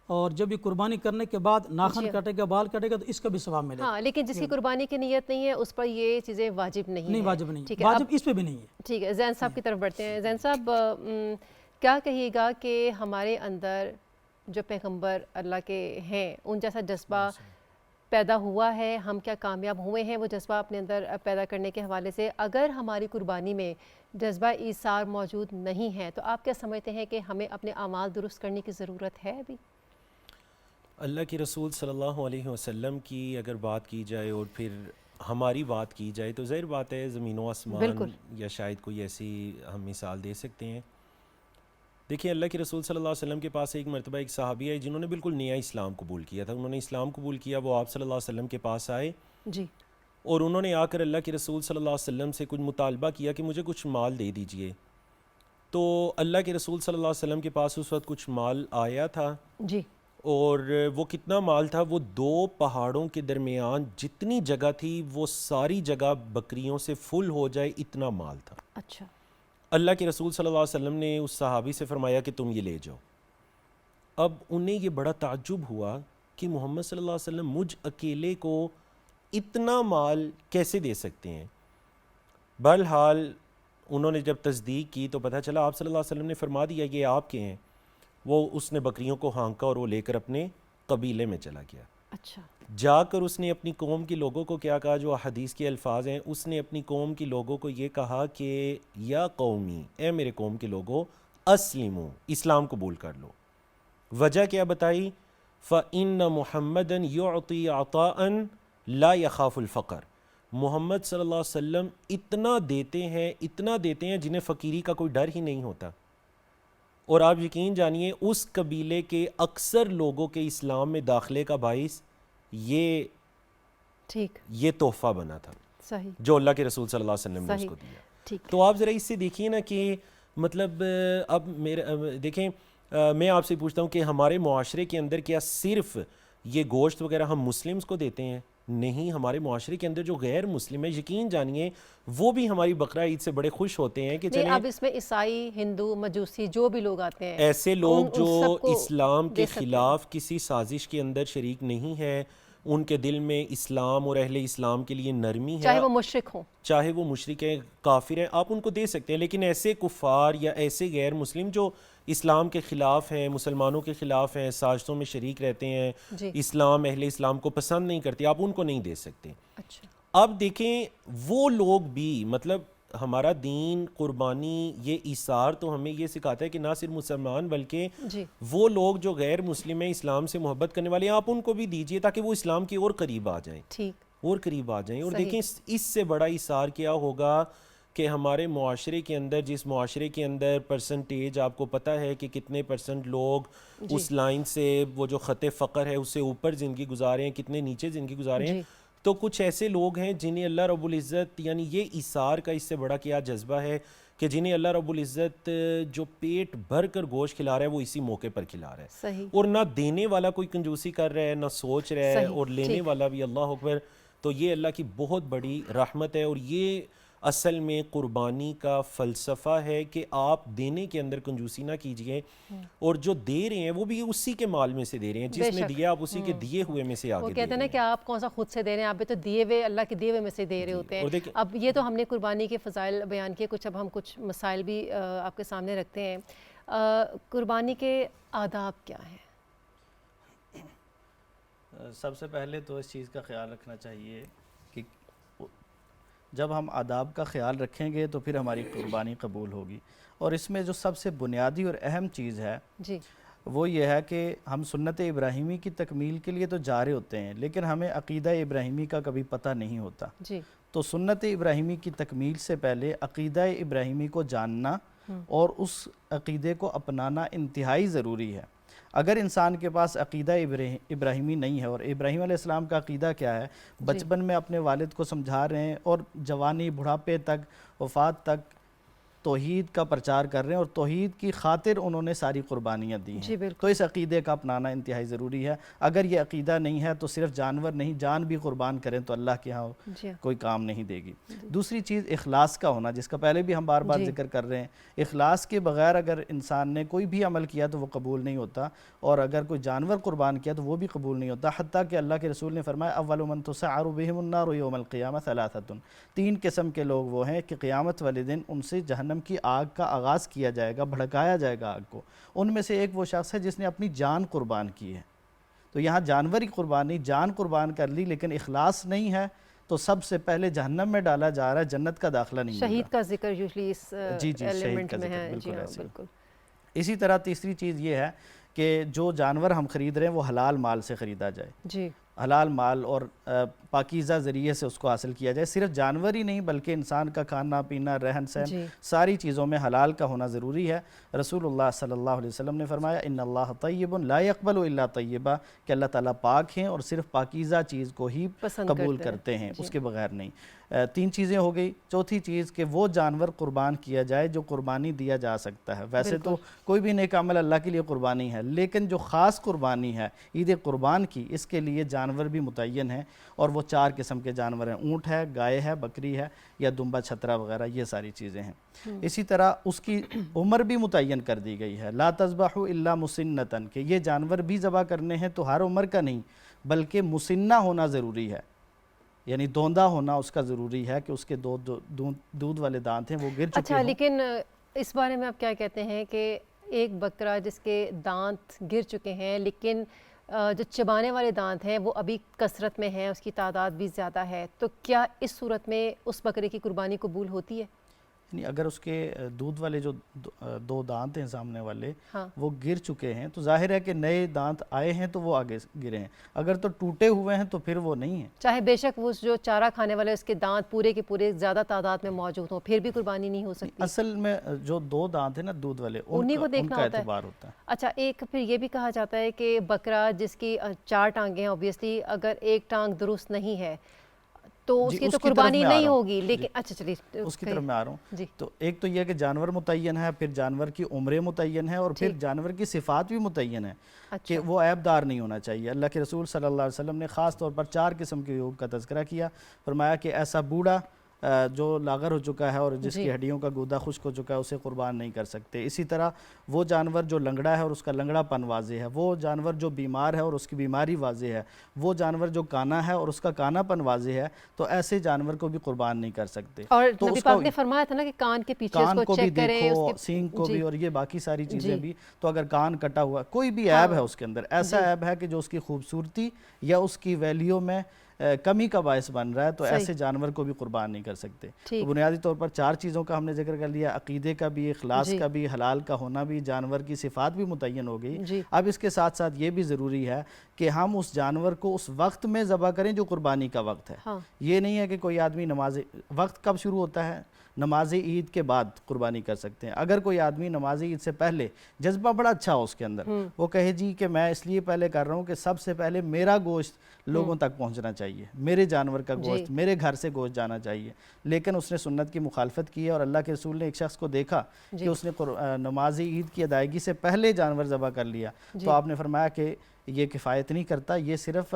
اور جب بھی قربانی کرنے کے بعد ناخن کاٹے گا، بال کاٹے گا، تو اس کا بھی ثواب ملے گا۔ ہاں، لیکن جس کی قربانی کی نیت نہیں ہے اس پر یہ چیزیں واجب نہیں ہیں۔ نہیں، واجب نہیں، واجب اس پہ بھی نہیں ہے۔ ٹھیک ہے، زین صاحب کی طرف بڑھتے ہیں۔ زین صاحب کیا کہیے گا کہ ہمارے اندر جو پیغمبر اللہ کے ہیں ان جیسا جذبہ پیدا ہوا ہے، ہم کیا کامیاب ہوئے ہیں وہ جذبہ اپنے اندر پیدا کرنے کے حوالے سے؟ اگر ہماری قربانی میں جذبہ ایثار موجود نہیں ہے تو آپ کیا سمجھتے ہیں کہ ہمیں اپنے اعمال درست کرنے کی ضرورت ہے ابھی؟ اللہ کے رسول صلی اللہ علیہ وسلم کی اگر بات کی جائے اور پھر ہماری بات کی جائے تو ظاہر بات ہے زمین و آسمان، یا شاید کوئی ایسی ہم مثال دے سکتے ہیں۔ دیکھیں، اللہ کے رسول صلی اللہ علیہ وسلم کے پاس ایک مرتبہ ایک صحابی آئے جنہوں نے بالکل نیا اسلام قبول کیا تھا، انہوں نے اسلام قبول کیا، وہ آپ صلی اللہ علیہ وسلم کے پاس آئے اور انہوں نے آ کر اللہ کے رسول صلی اللہ علیہ وسلم سے کچھ مطالبہ کیا کہ مجھے کچھ مال دے دیجئے۔ تو اللہ کے رسول صلی اللہ علیہ وسلم کے پاس اس وقت کچھ مال آیا تھا جی. اور وہ کتنا مال تھا؟ وہ 2 پہاڑوں کے درمیان جتنی جگہ تھی وہ ساری جگہ بکریوں سے فل ہو جائے اتنا مال تھا. اچھا. اللہ کے رسول صلی اللہ علیہ وسلم نے اس صحابی سے فرمایا کہ تم یہ لے جاؤ. اب انہیں یہ بڑا تعجب ہوا کہ محمد صلی اللہ علیہ وسلم مجھ اکیلے کو اتنا مال کیسے دے سکتے ہیں. بہرحال انہوں نے جب تصدیق کی تو پتہ چلا آپ صلی اللہ علیہ وسلم نے فرما دیا یہ آپ کے ہیں. وہ اس نے بکریوں کو ہانکا اور وہ لے کر اپنے قبیلے میں چلا گیا. اچھا. جا کر اس نے اپنی قوم کے لوگوں کو کیا کہا؟ جو حدیث کے الفاظ ہیں، اس نے اپنی قوم کے لوگوں کو یہ کہا کہ یا قومی، اے میرے قوم کے لوگوں، اسلموا، اسلام قبول کر لو. وجہ کیا بتائی؟ فَإِنَّ مُحَمَّدًا يُعْطِي عَطَاءً لَا يَخَافُ الْفَقْرَ. محمد صلی اللہ علیہ وسلم اتنا دیتے ہیں جنہیں فقیری کا کوئی ڈر ہی نہیں ہوتا. اور آپ یقین جانیے اس قبیلے کے اکثر لوگوں کے اسلام میں داخلے کا باعث یہ تحفہ بنا تھا. صحیح. جو اللہ کے رسول صلی اللہ علیہ وسلم نے اس کو دیا. تو آپ ذرا اس سے دیکھیے نا کہ مطلب اب دیکھیں میں آپ سے پوچھتا ہوں کہ ہمارے معاشرے کے اندر کیا صرف یہ گوشت وغیرہ ہم مسلمز کو دیتے ہیں؟ نہیں، ہمارے معاشرے کے اندر جو غیر مسلم ہیں یقین جانیے وہ بھی ہماری بقرہ عید سے بڑے خوش ہوتے ہیں کہ چلیں اب اس میں عیسائی، ہندو، مجوسی جو بھی لوگ آتے ہیں، ایسے لوگ جو اسلام کے خلاف کسی سازش کے اندر شریک نہیں ہے، ان کے دل میں اسلام اور اہل اسلام کے لیے نرمی ہے، چاہے وہ مشرک ہوں، چاہے وہ مشرک ہیں، کافر ہیں، آپ ان کو دے سکتے ہیں. لیکن ایسے کفار یا ایسے غیر مسلم جو اسلام کے خلاف ہیں، مسلمانوں کے خلاف ہیں، سازشوں میں شریک رہتے ہیں، اسلام اہل اسلام کو پسند نہیں کرتے، آپ ان کو نہیں دے سکتے. اچھا. اب دیکھیں وہ لوگ بھی مطلب ہمارا دین قربانی یہ ایثار تو ہمیں یہ سکھاتا ہے کہ نہ صرف مسلمان بلکہ وہ لوگ جو غیر مسلم ہیں، اسلام سے محبت کرنے والے ہیں، آپ ان کو بھی دیجئے تاکہ وہ اسلام کی اور قریب آ جائیں. اور قریب آ جائیں. اور دیکھیں اس سے بڑا ایثار کیا ہوگا کہ ہمارے معاشرے کے اندر، جس معاشرے کے اندر پرسنٹیج آپ کو پتہ ہے کہ کتنے پرسنٹ لوگ اس لائن سے وہ جو خط فقر ہے اس سے اوپر زندگی گزارے ہیں، کتنے نیچے زندگی گزارے ہیں، تو کچھ ایسے لوگ ہیں جنہیں اللہ رب العزت یعنی یہ ایثار کا اس سے بڑا کیا جذبہ ہے کہ جنہیں اللہ رب العزت جو پیٹ بھر کر گوشت کھلا رہا ہے وہ اسی موقع پر کھلا رہا ہے. اور نہ دینے والا کوئی کنجوسی کر رہا ہے، نہ سوچ رہا ہے، اور لینے والا بھی اللہ اکبر. تو یہ اللہ کی بہت بڑی رحمت ہے. اور یہ اصل میں قربانی کا فلسفہ ہے کہ آپ دینے کے اندر کنجوسی نہ کیجئے، اور جو دے رہے ہیں وہ بھی اسی کے مال میں سے دے رہے ہیں، جس نے دیا آپ اسی کے دیے ہوئے میں سے آگے دے رہے ہیں. وہ کہتے ہیں نا کہ آپ کون سا خود سے دے رہے ہیں، آپ بھی تو دیے ہوئے اللہ کے دیے ہوئے میں سے دے رہے ہوتے ہیں. اب یہ تو ہم نے قربانی کے فضائل بیان کیے، اب ہم کچھ مسائل بھی آپ کے سامنے رکھتے ہیں. قربانی کے آداب کیا ہیں؟ سب سے پہلے تو اس چیز کا خیال رکھنا چاہیے کہ جب ہم آداب کا خیال رکھیں گے تو پھر ہماری قربانی قبول ہوگی. اور اس میں جو سب سے بنیادی اور اہم چیز ہے وہ یہ ہے کہ ہم سنت ابراہیمی کی تکمیل کے لیے تو جا رہے ہوتے ہیں، لیکن ہمیں عقیدہ ابراہیمی کا کبھی پتہ نہیں ہوتا. تو سنت ابراہیمی کی تکمیل سے پہلے عقیدہ ابراہیمی کو جاننا اور اس عقیدے کو اپنانا انتہائی ضروری ہے. اگر انسان کے پاس عقیدہ ابراہیمی نہیں ہے، اور ابراہیم علیہ السلام کا عقیدہ کیا ہے، بچپن میں اپنے والد کو سمجھا رہے ہیں اور جوانی بڑھاپے تک وفات تک توحید کا پرچار کر رہے ہیں، اور توحید کی خاطر انہوں نے ساری قربانیاں دی ہیں. تو اس عقیدے کا اپنانا انتہائی ضروری ہے. اگر یہ عقیدہ نہیں ہے تو صرف جانور نہیں، جان بھی قربان کریں تو اللہ کے ہاں کوئی کام نہیں دے گی. دوسری چیز اخلاص کا ہونا، جس کا پہلے بھی ہم بار بار ذکر کر رہے ہیں. اخلاص کے بغیر اگر انسان نے کوئی بھی عمل کیا تو وہ قبول نہیں ہوتا، اور اگر کوئی جانور قربان کیا تو وہ بھی قبول نہیں ہوتا. حتیٰ کہ اللہ کے رسول نے فرمایا اول من تسعر بہم النار یوم القیامہ ثلاثۃ. 3 قسم کے لوگ وہ ہیں کہ قیامت والے دن ان سے جہنم کی آگ کا آغاز کیا جائے گا، بھڑکایا جائے گا آگ کو. ان میں سے ایک وہ شخص ہے جس نے اپنی جان قربان کی ہے. تو یہاں جانور کی قربانی، جان قربان کر لی لیکن اخلاص نہیں ہے تو سب سے پہلے جہنم میں ڈالا جا رہا ہے، جنت کا داخلہ نہیں. شہید کا ذکر یوزلی اس ایلیمنٹ میں ہے. بالکل. اسی طرح تیسری چیز یہ ہے کہ جو جانور ہم خرید رہے ہیں وہ حلال مال سے خریدا جائے. حلال مال اور پاکیزہ ذریعے سے اس کو حاصل کیا جائے. صرف جانور ہی نہیں بلکہ انسان کا کھانا پینا رہن سہن ساری چیزوں میں حلال کا ہونا ضروری ہے. رسول اللہ صلی اللہ علیہ وسلم نے فرمایا ان اللہ طیب لا یقبل الا طیبا کہ اللہ تعالیٰ پاک ہیں اور صرف پاکیزہ چیز کو ہی قبول کرتے ہیں, اس کے بغیر نہیں. 3 چیزیں ہو گئی. چوتھی چیز کہ وہ جانور قربان کیا جائے جو قربانی دیا جا سکتا ہے. ویسے تو کوئی بھی نیک عمل اللہ کے لیے قربانی ہے, لیکن جو خاص قربانی ہے عید قربان کی, اس کے لیے جانور بھی متعین ہیں اور وہ 4 قسم کے جانور ہیں. اونٹ ہے, گائے ہے, بکری ہے یا دمبا چھترا وغیرہ, یہ ساری چیزیں ہیں. اسی طرح اس کی عمر بھی متعین کر دی گئی ہے. لا تذبحوا الا مسنتن کہ یہ جانور بھی ذبح کرنے ہیں تو ہر عمر کا نہیں بلکہ مسنہ ہونا ضروری ہے, یعنی دوندہ ہونا اس کا ضروری ہے کہ اس کے دودھ والے دانت ہیں وہ گر چکے ہوں. اچھا, لیکن اس بارے میں آپ کیا کہتے ہیں کہ ایک بکرا جس کے دانت گر چکے ہیں لیکن جو چبانے والے دانت ہیں وہ ابھی کثرت میں ہیں, اس کی تعداد بھی زیادہ ہے, تو کیا اس صورت میں اس بکرے کی قربانی قبول ہوتی ہے؟ یعنی اگر اس کے دودھ والے جو 2 دانت ہیں سامنے والے وہ گر چکے ہیں تو ظاہر ہے کہ نئے دانت آئے ہیں تو وہ آگے گرے ہیں. اگر تو ٹوٹے ہوئے ہیں تو پھر وہ نہیں ہیں, چاہے بے شک وہ جو چارہ کھانے والے اس کے دانت پورے کے پورے زیادہ تعداد میں موجود ہوں, پھر بھی قربانی نہیں ہو سکتی. اصل میں جو 2 دانت ہیں نا دودھ والے انہی کو ان دیکھنا کا ہوتا ہے. اعتبار ہوتا ہے. اچھا, ایک پھر یہ بھی کہا جاتا ہے کہ بکرا جس کی 4 ٹانگیں ہیں, اوبیسلی اگر ایک ٹانگ درست نہیں ہے تو اس کی تو قربانی نہیں ہوگی. لیکن اچھا چلیے اس کی طرف میں آ رہا ہوں. تو ایک تو یہ کہ جانور متعین ہے, پھر جانور کی عمریں متعین ہے, اور پھر جانور کی صفات بھی متعین ہے کہ وہ عیب دار نہیں ہونا چاہیے. اللہ کے رسول صلی اللہ علیہ وسلم نے خاص طور پر 4 قسم کے عیوب کا تذکرہ کیا. فرمایا کہ ایسا بوڑھا جو لاغر ہو چکا ہے اور جس کی ہڈیوں کا گودا خشک ہو چکا ہے اسے قربان نہیں کر سکتے. اسی طرح وہ جانور جو لنگڑا ہے اور اس کا لنگڑا پن واضح ہے, وہ جانور جو بیمار ہے اور اس کی بیماری واضح ہے, وہ جانور جو کانا ہے اور اس کا کانا پن واضح ہے, تو ایسے جانور کو بھی قربان نہیں کر سکتے. اور نبی پاک نے فرمایا تھا نا کہ کان کے پیچھے اس کو چیک کریں, دیکھو سینگ کو بھی, اور یہ باقی ساری چیزیں بھی. تو اگر کان کٹا ہوا کوئی بھی عیب ہے اس کے اندر, ایسا عیب ہے کہ جو اس کی خوبصورتی یا اس کی ویلیو میں کمی کا باعث بن رہا ہے, تو ایسے جانور کو بھی قربان نہیں کر سکتے. تو بنیادی طور پر 4 چیزوں کا ہم نے ذکر کر لیا, عقیدے کا بھی, اخلاص کا بھی, حلال کا ہونا بھی, جانور کی صفات بھی متعین ہو گئی. اب اس کے ساتھ ساتھ یہ بھی ضروری ہے کہ ہم اس جانور کو اس وقت میں ذبح کریں جو قربانی کا وقت ہے. یہ نہیں ہے کہ کوئی آدمی نماز, وقت کب شروع ہوتا ہے, نماز عید کے بعد قربانی کر سکتے ہیں. اگر کوئی آدمی نماز عید سے پہلے, جذبہ بڑا اچھا ہو اس کے اندر, وہ کہے جی کہ میں اس لیے پہلے کر رہا ہوں کہ سب سے پہلے میرا گوشت لوگوں تک پہنچنا چاہیے, میرے جانور کا گوشت میرے گھر سے گوشت جانا چاہیے, لیکن اس نے سنت کی مخالفت کی ہے. اور اللہ کے رسول نے ایک شخص کو دیکھا کہ اس نے نماز عید کی ادائیگی سے پہلے جانور ذبح کر لیا, تو آپ نے فرمایا کہ یہ کفایت نہیں کرتا, یہ صرف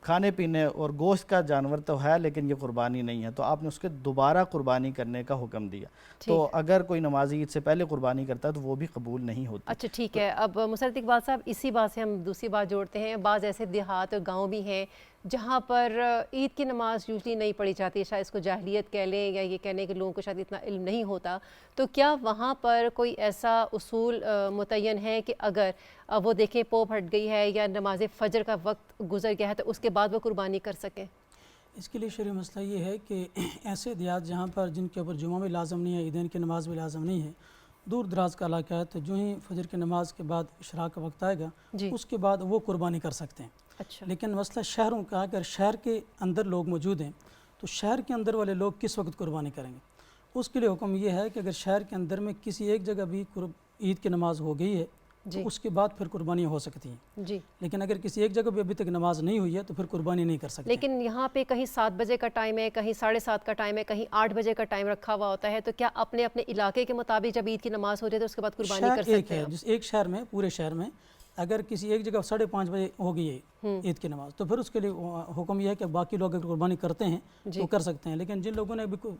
کھانے پینے اور گوشت کا جانور تو ہے لیکن یہ قربانی نہیں ہے. تو آپ نے اس کے دوبارہ قربانی کرنے کا حکم دیا. تو اگر کوئی نماز عید سے پہلے قربانی کرتا ہے تو وہ بھی قبول نہیں ہوتی. اچھا ٹھیک ہے. اب مسرت اقبال صاحب, اسی بات سے ہم دوسری بات جوڑتے ہیں. بعض ایسے دیہات اور گاؤں بھی ہیں جہاں پر عید کی نماز یوزلی نہیں پڑھی جاتی, شاید اس کو جاہلیت کہہ لیں یا یہ کہنے کہ لوگوں کو شاید اتنا علم نہیں ہوتا, تو کیا وہاں پر کوئی ایسا اصول متعین ہے کہ اگر وہ دیکھیں پو پھٹ گئی ہے یا نماز فجر کا وقت گزر گیا ہے تو اس کے بعد وہ قربانی کر سکیں؟ اس کے لیے شرعی مسئلہ یہ ہے کہ ایسے دیہات جہاں پر جن کے اوپر جمعہ بھی لازم نہیں ہے, عیدین کی نماز بھی لازم نہیں ہے, دور دراز کا علاقہ ہے, تو جو ہی فجر کی نماز کے بعد اشراق کا وقت آئے گا اس کے بعد وہ قربانی کر سکتے ہیں. اچھا. لیکن مسئلہ شہروں کا, اگر شہر کے اندر لوگ موجود ہیں تو شہر کے اندر والے لوگ کس وقت قربانی کریں گے؟ اس کے لیے حکم یہ ہے کہ اگر شہر کے اندر میں کسی ایک جگہ بھی عید کی نماز ہو گئی ہے تو اس کے بعد پھر قربانیاں ہو سکتی ہیں. لیکن اگر کسی ایک جگہ بھی ابھی تک نماز نہیں ہوئی ہے تو پھر قربانی نہیں کر سکتے. لیکن یہاں پہ کہیں 7 بجے کا ٹائم ہے, کہیں 7:30 کا ٹائم ہے, کہیں 8 بجے کا ٹائم رکھا ہوا ہوتا ہے, تو کیا اپنے اپنے علاقے کے مطابق جب عید کی نماز ہو جائے تو اس کے بعد قربانی کر سکتے ہیں؟ جس ایک شہر میں, پورے شہر میں اگر کسی ایک جگہ 5:30 بجے ہو گئی ہے عید کی نماز تو پھر اس کے لیے حکم یہ ہے کہ باقی لوگ اگر قربانی کرتے ہیں تو کر سکتے ہیں. لیکن جن لوگوں نے ابھی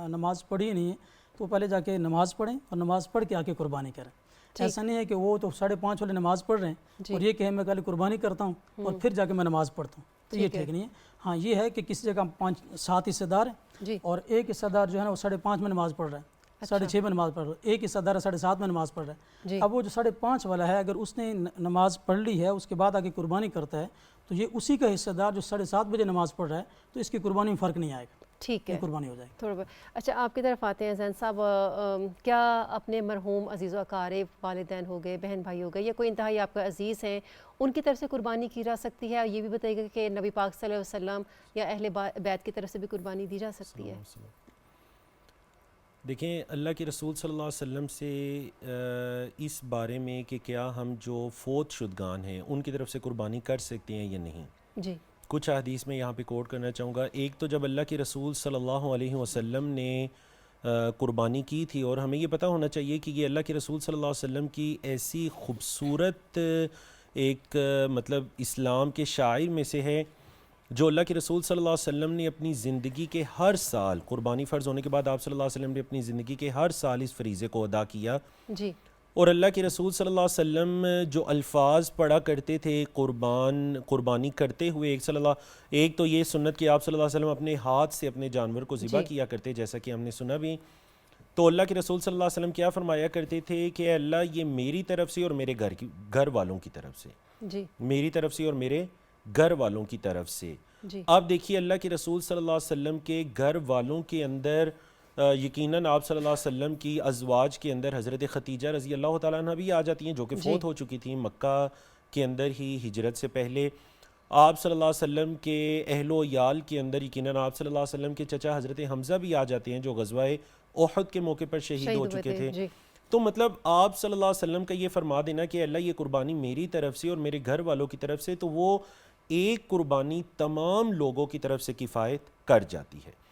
نماز پڑھی نہیں ہے تو پہلے جا کے نماز پڑھیں اور نماز پڑھ کے آ کے قربانی کریں. ایسا نہیں ہے کہ وہ تو 5:30 والے نماز پڑھ رہے ہیں اور یہ کہ میں پہلے قربانی کرتا ہوں اور پھر جا کے میں نماز پڑھتا ہوں, تو یہ ٹھیک نہیں ہے. ہاں یہ ہے کہ کسی جگہ 7 حصہ دار ہیں اور ایک حصہ دار جو ہے نا وہ 5:30 میں نماز پڑھ رہا ہے, 6:30 میں نماز پڑھ رہا ہے, ایک حصہ دار 7:30 میں نماز پڑھ رہا ہے. اب وہ جو 5:30 والا ہے اگر اس نے نماز پڑھ لی ہے اس کے بعد آگے قربانی کرتا ہے تو یہ اسی کا حصہ دار جو 7:30 بجے نماز پڑھ رہا ہے تو اس کی قربانی میں فرق نہیں آئے گا. ٹھیک ہے، قربانی ہو جائے گی۔ تھوڑا بہت اچھا آپ کی طرف آتے ہیں زین صاحب، کیا اپنے مرحوم عزیز و اقارب، والدین ہو گئے، بہن بھائی ہو گئے، یا کوئی انتہائی آپ کا عزیز ہیں، ان کی طرف سے قربانی کی جا سکتی ہے؟ اور یہ بھی بتائیے گا کہ نبی پاک صلی اللہ علیہ وسلم یا اہل بیت کی طرف سے بھی قربانی دی جا سکتی ہے؟ دیکھیں اللہ کے رسول صلی اللہ علیہ وسلم سے اس بارے میں کہ کیا ہم جو فوت شدگان ہیں ان کی طرف سے قربانی کر سکتے ہیں یا نہیں، جی کچھ احادیث میں یہاں پہ کوٹ کرنا چاہوں گا۔ ایک تو جب اللہ کے رسول صلی اللہ علیہ وسلم نے قربانی کی تھی، اور ہمیں یہ پتہ ہونا چاہیے کہ یہ اللہ کے رسول صلی اللہ علیہ وسلم کی ایسی خوبصورت ایک مطلب اسلام کے شاعر میں سے ہے جو اللہ کے رسول صلی اللہ علیہ وسلم نے اپنی زندگی کے ہر سال، قربانی فرض ہونے کے بعد آپ صلی اللہ علیہ وسلم نے اپنی زندگی کے ہر سال اس فریضے کو ادا کیا۔ جی اور اللہ کے رسول صلی اللہ علیہ وسلم جو الفاظ پڑھا کرتے تھے قربانی کرتے ہوئے، ایک تو یہ سنت کہ آپ صلی اللہ علیہ وسلم اپنے ہاتھ سے اپنے جانور کو ذبح کیا کرتے، جیسا کہ ہم نے سنا بھی۔ تو اللہ کے رسول صلی اللہ علیہ وسلم کیا فرمایا کرتے تھے کہ اے اللہ یہ میری طرف سے اور میرے گھر والوں کی طرف سے، جی میری طرف سے اور میرے گھر والوں کی طرف سے۔ جی آپ دیکھیے اللہ کے رسول صلی اللہ علیہ وسلم کے گھر والوں کے اندر یقیناً آپ صلی اللہ علیہ وسلم کی ازواج کے اندر حضرت خدیجہ رضی اللہ تعالیٰ عنہ بھی آ جاتی ہیں، جو کہ فوت ہو چکی تھیں مکہ کے اندر ہی ہجرت سے پہلے۔ آپ صلی اللہ علیہ وسلم کے اہل و عیال کے اندر یقیناً آپ صلی اللہ علیہ وسلم کے چچا حضرت حمزہ بھی آ جاتے ہیں، جو غزوہ احد کے موقع پر شہید ہو چکے تھے۔ تو مطلب آپ صلی اللہ علیہ وسلم کا یہ فرما دینا کہ اللہ یہ قربانی میری طرف سے اور میرے گھر والوں کی طرف سے، تو وہ ایک قربانی تمام لوگوں کی طرف سے کفایت کر جاتی ہے۔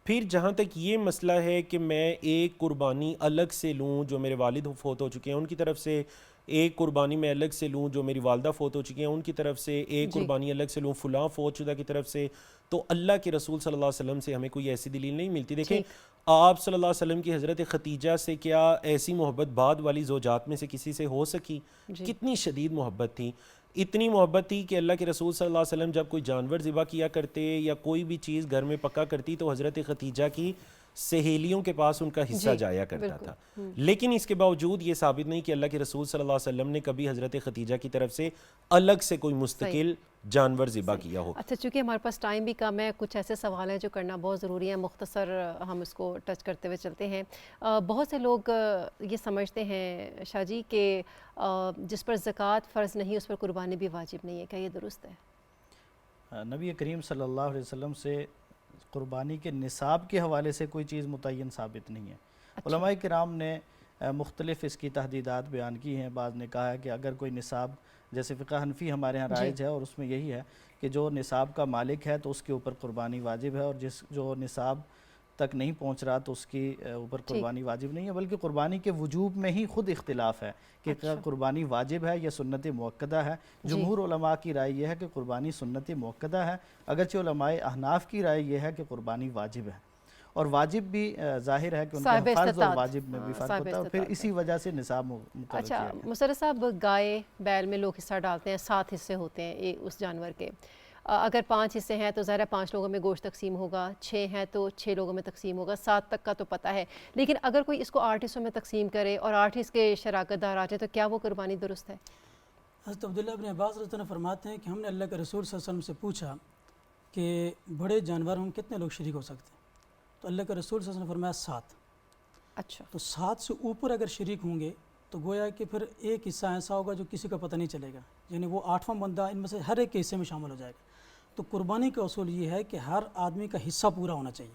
پھر جہاں تک یہ مسئلہ ہے کہ میں ایک قربانی الگ سے لوں جو میرے والد فوت ہو چکے ہیں ان کی طرف سے، ایک قربانی میں الگ سے لوں جو میری والدہ فوت ہو چکی ہیں ان کی طرف سے، ایک قربانی الگ سے لوں فلاں فوت شدہ کی طرف سے، تو اللہ کے رسول صلی اللہ علیہ وسلم سے ہمیں کوئی ایسی دلیل نہیں ملتی۔ دیکھیں آپ صلی اللہ علیہ وسلم کی حضرت خدیجہ سے کیا ایسی محبت بعد والی زوجات میں سے کسی سے ہو سکی؟ کتنی شدید محبت تھی، اتنی محبت تھی کہ اللہ کے رسول صلی اللہ علیہ وسلم جب کوئی جانور ذبح کیا کرتے یا کوئی بھی چیز گھر میں پکا کرتی تو حضرت خدیجہ کی سہیلیوں کے پاس ان کا حصہ جایا کرتا تھا۔ لیکن اس کے باوجود یہ ثابت نہیں کہ اللہ کے رسول صلی اللہ علیہ وسلم نے کبھی حضرت خدیجہ کی طرف سے الگ سے کوئی مستقل جانور ذبح کیا ہو۔ اچھا چونکہ ہمارے پاس ٹائم بھی کم ہے، کچھ ایسے سوال ہیں جو کرنا بہت ضروری ہے، مختصر ہم اس کو ٹچ کرتے ہوئے چلتے ہیں۔ بہت سے لوگ یہ سمجھتے ہیں شاہ جی کہ جس پر زکوٰۃ فرض نہیں اس پر قربانی بھی واجب نہیں ہے، کیا یہ درست ہے؟ نبی کریم صلی اللہ علیہ وسلم سے قربانی کے نصاب کے حوالے سے کوئی چیز متعین ثابت نہیں ہے۔ علماء کرام نے مختلف اس کی تحدیدات بیان کی ہیں۔ بعض نے کہا ہے کہ اگر کوئی نصاب، جیسے فقہ حنفی ہمارے ہاں رائج ہے اور اس میں یہی ہے کہ جو نصاب کا مالک ہے تو اس کے اوپر قربانی واجب ہے، اور جو نصاب تک نہیں پہنچ رہا تو اس کی اوپر قربانی واجب نہیں ہے، بلکہ قربانی کے وجوب میں ہی خود اختلاف ہے کہ قربانی واجب ہے یا سنت موقدہ ہے۔ جمہور علماء کی رائے یہ ہے کہ قربانی سنت موقدہ ہے، اگرچہ علماء احناف کی رائے یہ ہے کہ قربانی واجب ہے، اور واجب بھی ظاہر ہے کہ ان کا فرض اور واجب میں بھی فرق ہوتا ہے، اور پھر اسی وجہ سے نصاب مقرر کیا گیا۔ اچھا مسرت صاحب، گائے بیل میں لوگ حصہ ڈالتے ہیں، 7 حصے ہوتے ہیں اس جانور کے، اگر 5 حصے ہیں تو ظاہر ہے 5 لوگوں میں گوشت تقسیم ہوگا، 6 ہیں تو 6 لوگوں میں تقسیم ہوگا، 7 تک کا تو پتہ ہے، لیکن اگر کوئی اس کو 8 حصوں میں تقسیم کرے اور 8 حصے کے شراکت دار آ جائیں تو کیا وہ قربانی درست ہے؟ حضرت عبداللہ ابن عباس رضی اللہ عنہ فرماتے ہیں کہ ہم نے اللہ کے رسول صلی اللہ علیہ وسلم سے پوچھا کہ بڑے جانور ہم کتنے لوگ شریک ہو سکتے ہیں؟ تو اللہ کے رسول صلی اللہ علیہ وسلم نے فرمایا 7۔ اچھا، تو 7 سے اوپر اگر شریک ہوں گے تو گویا کہ پھر ایک حصہ ایسا ہوگا جو کسی کا پتہ نہیں چلے گا، یعنی وہ 8واں بندہ ان میں سے ہر ایک کے حصے میں شامل ہو جائے گا۔ تو قربانی کا اصول یہ ہے کہ ہر آدمی کا حصہ پورا ہونا چاہیے،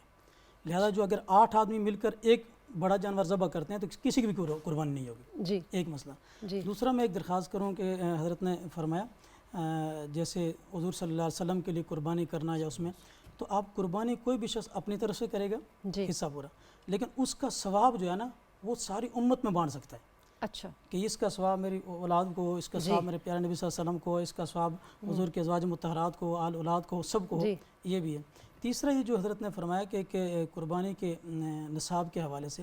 لہذا جو اگر 8 آدمی مل کر ایک بڑا جانور ذبح کرتے ہیں تو کسی کی بھی قربانی نہیں ہوگی۔ جی ایک مسئلہ۔ جی دوسرا میں ایک درخواست کروں کہ حضرت نے فرمایا جیسے حضور صلی اللہ علیہ وسلم کے لیے قربانی کرنا یا اس میں، تو آپ قربانی کوئی بھی شخص اپنی طرف سے کرے گا حصہ پورا، لیکن اس کا ثواب جو ہے نا وہ ساری امت میں بانٹ سکتا ہے۔ اچھا، کہ اس کا ثواب میری اولاد کو، اس کا ثواب میرے پیارے نبی صلی اللہ علیہ وسلم کو، اس کا ثواب حضور کے ازواج مطہرات کو، آل اولاد کو، سب کو، یہ بھی ہے۔ تیسرا یہ جو حضرت نے فرمایا کہ قربانی کے نصاب کے حوالے سے،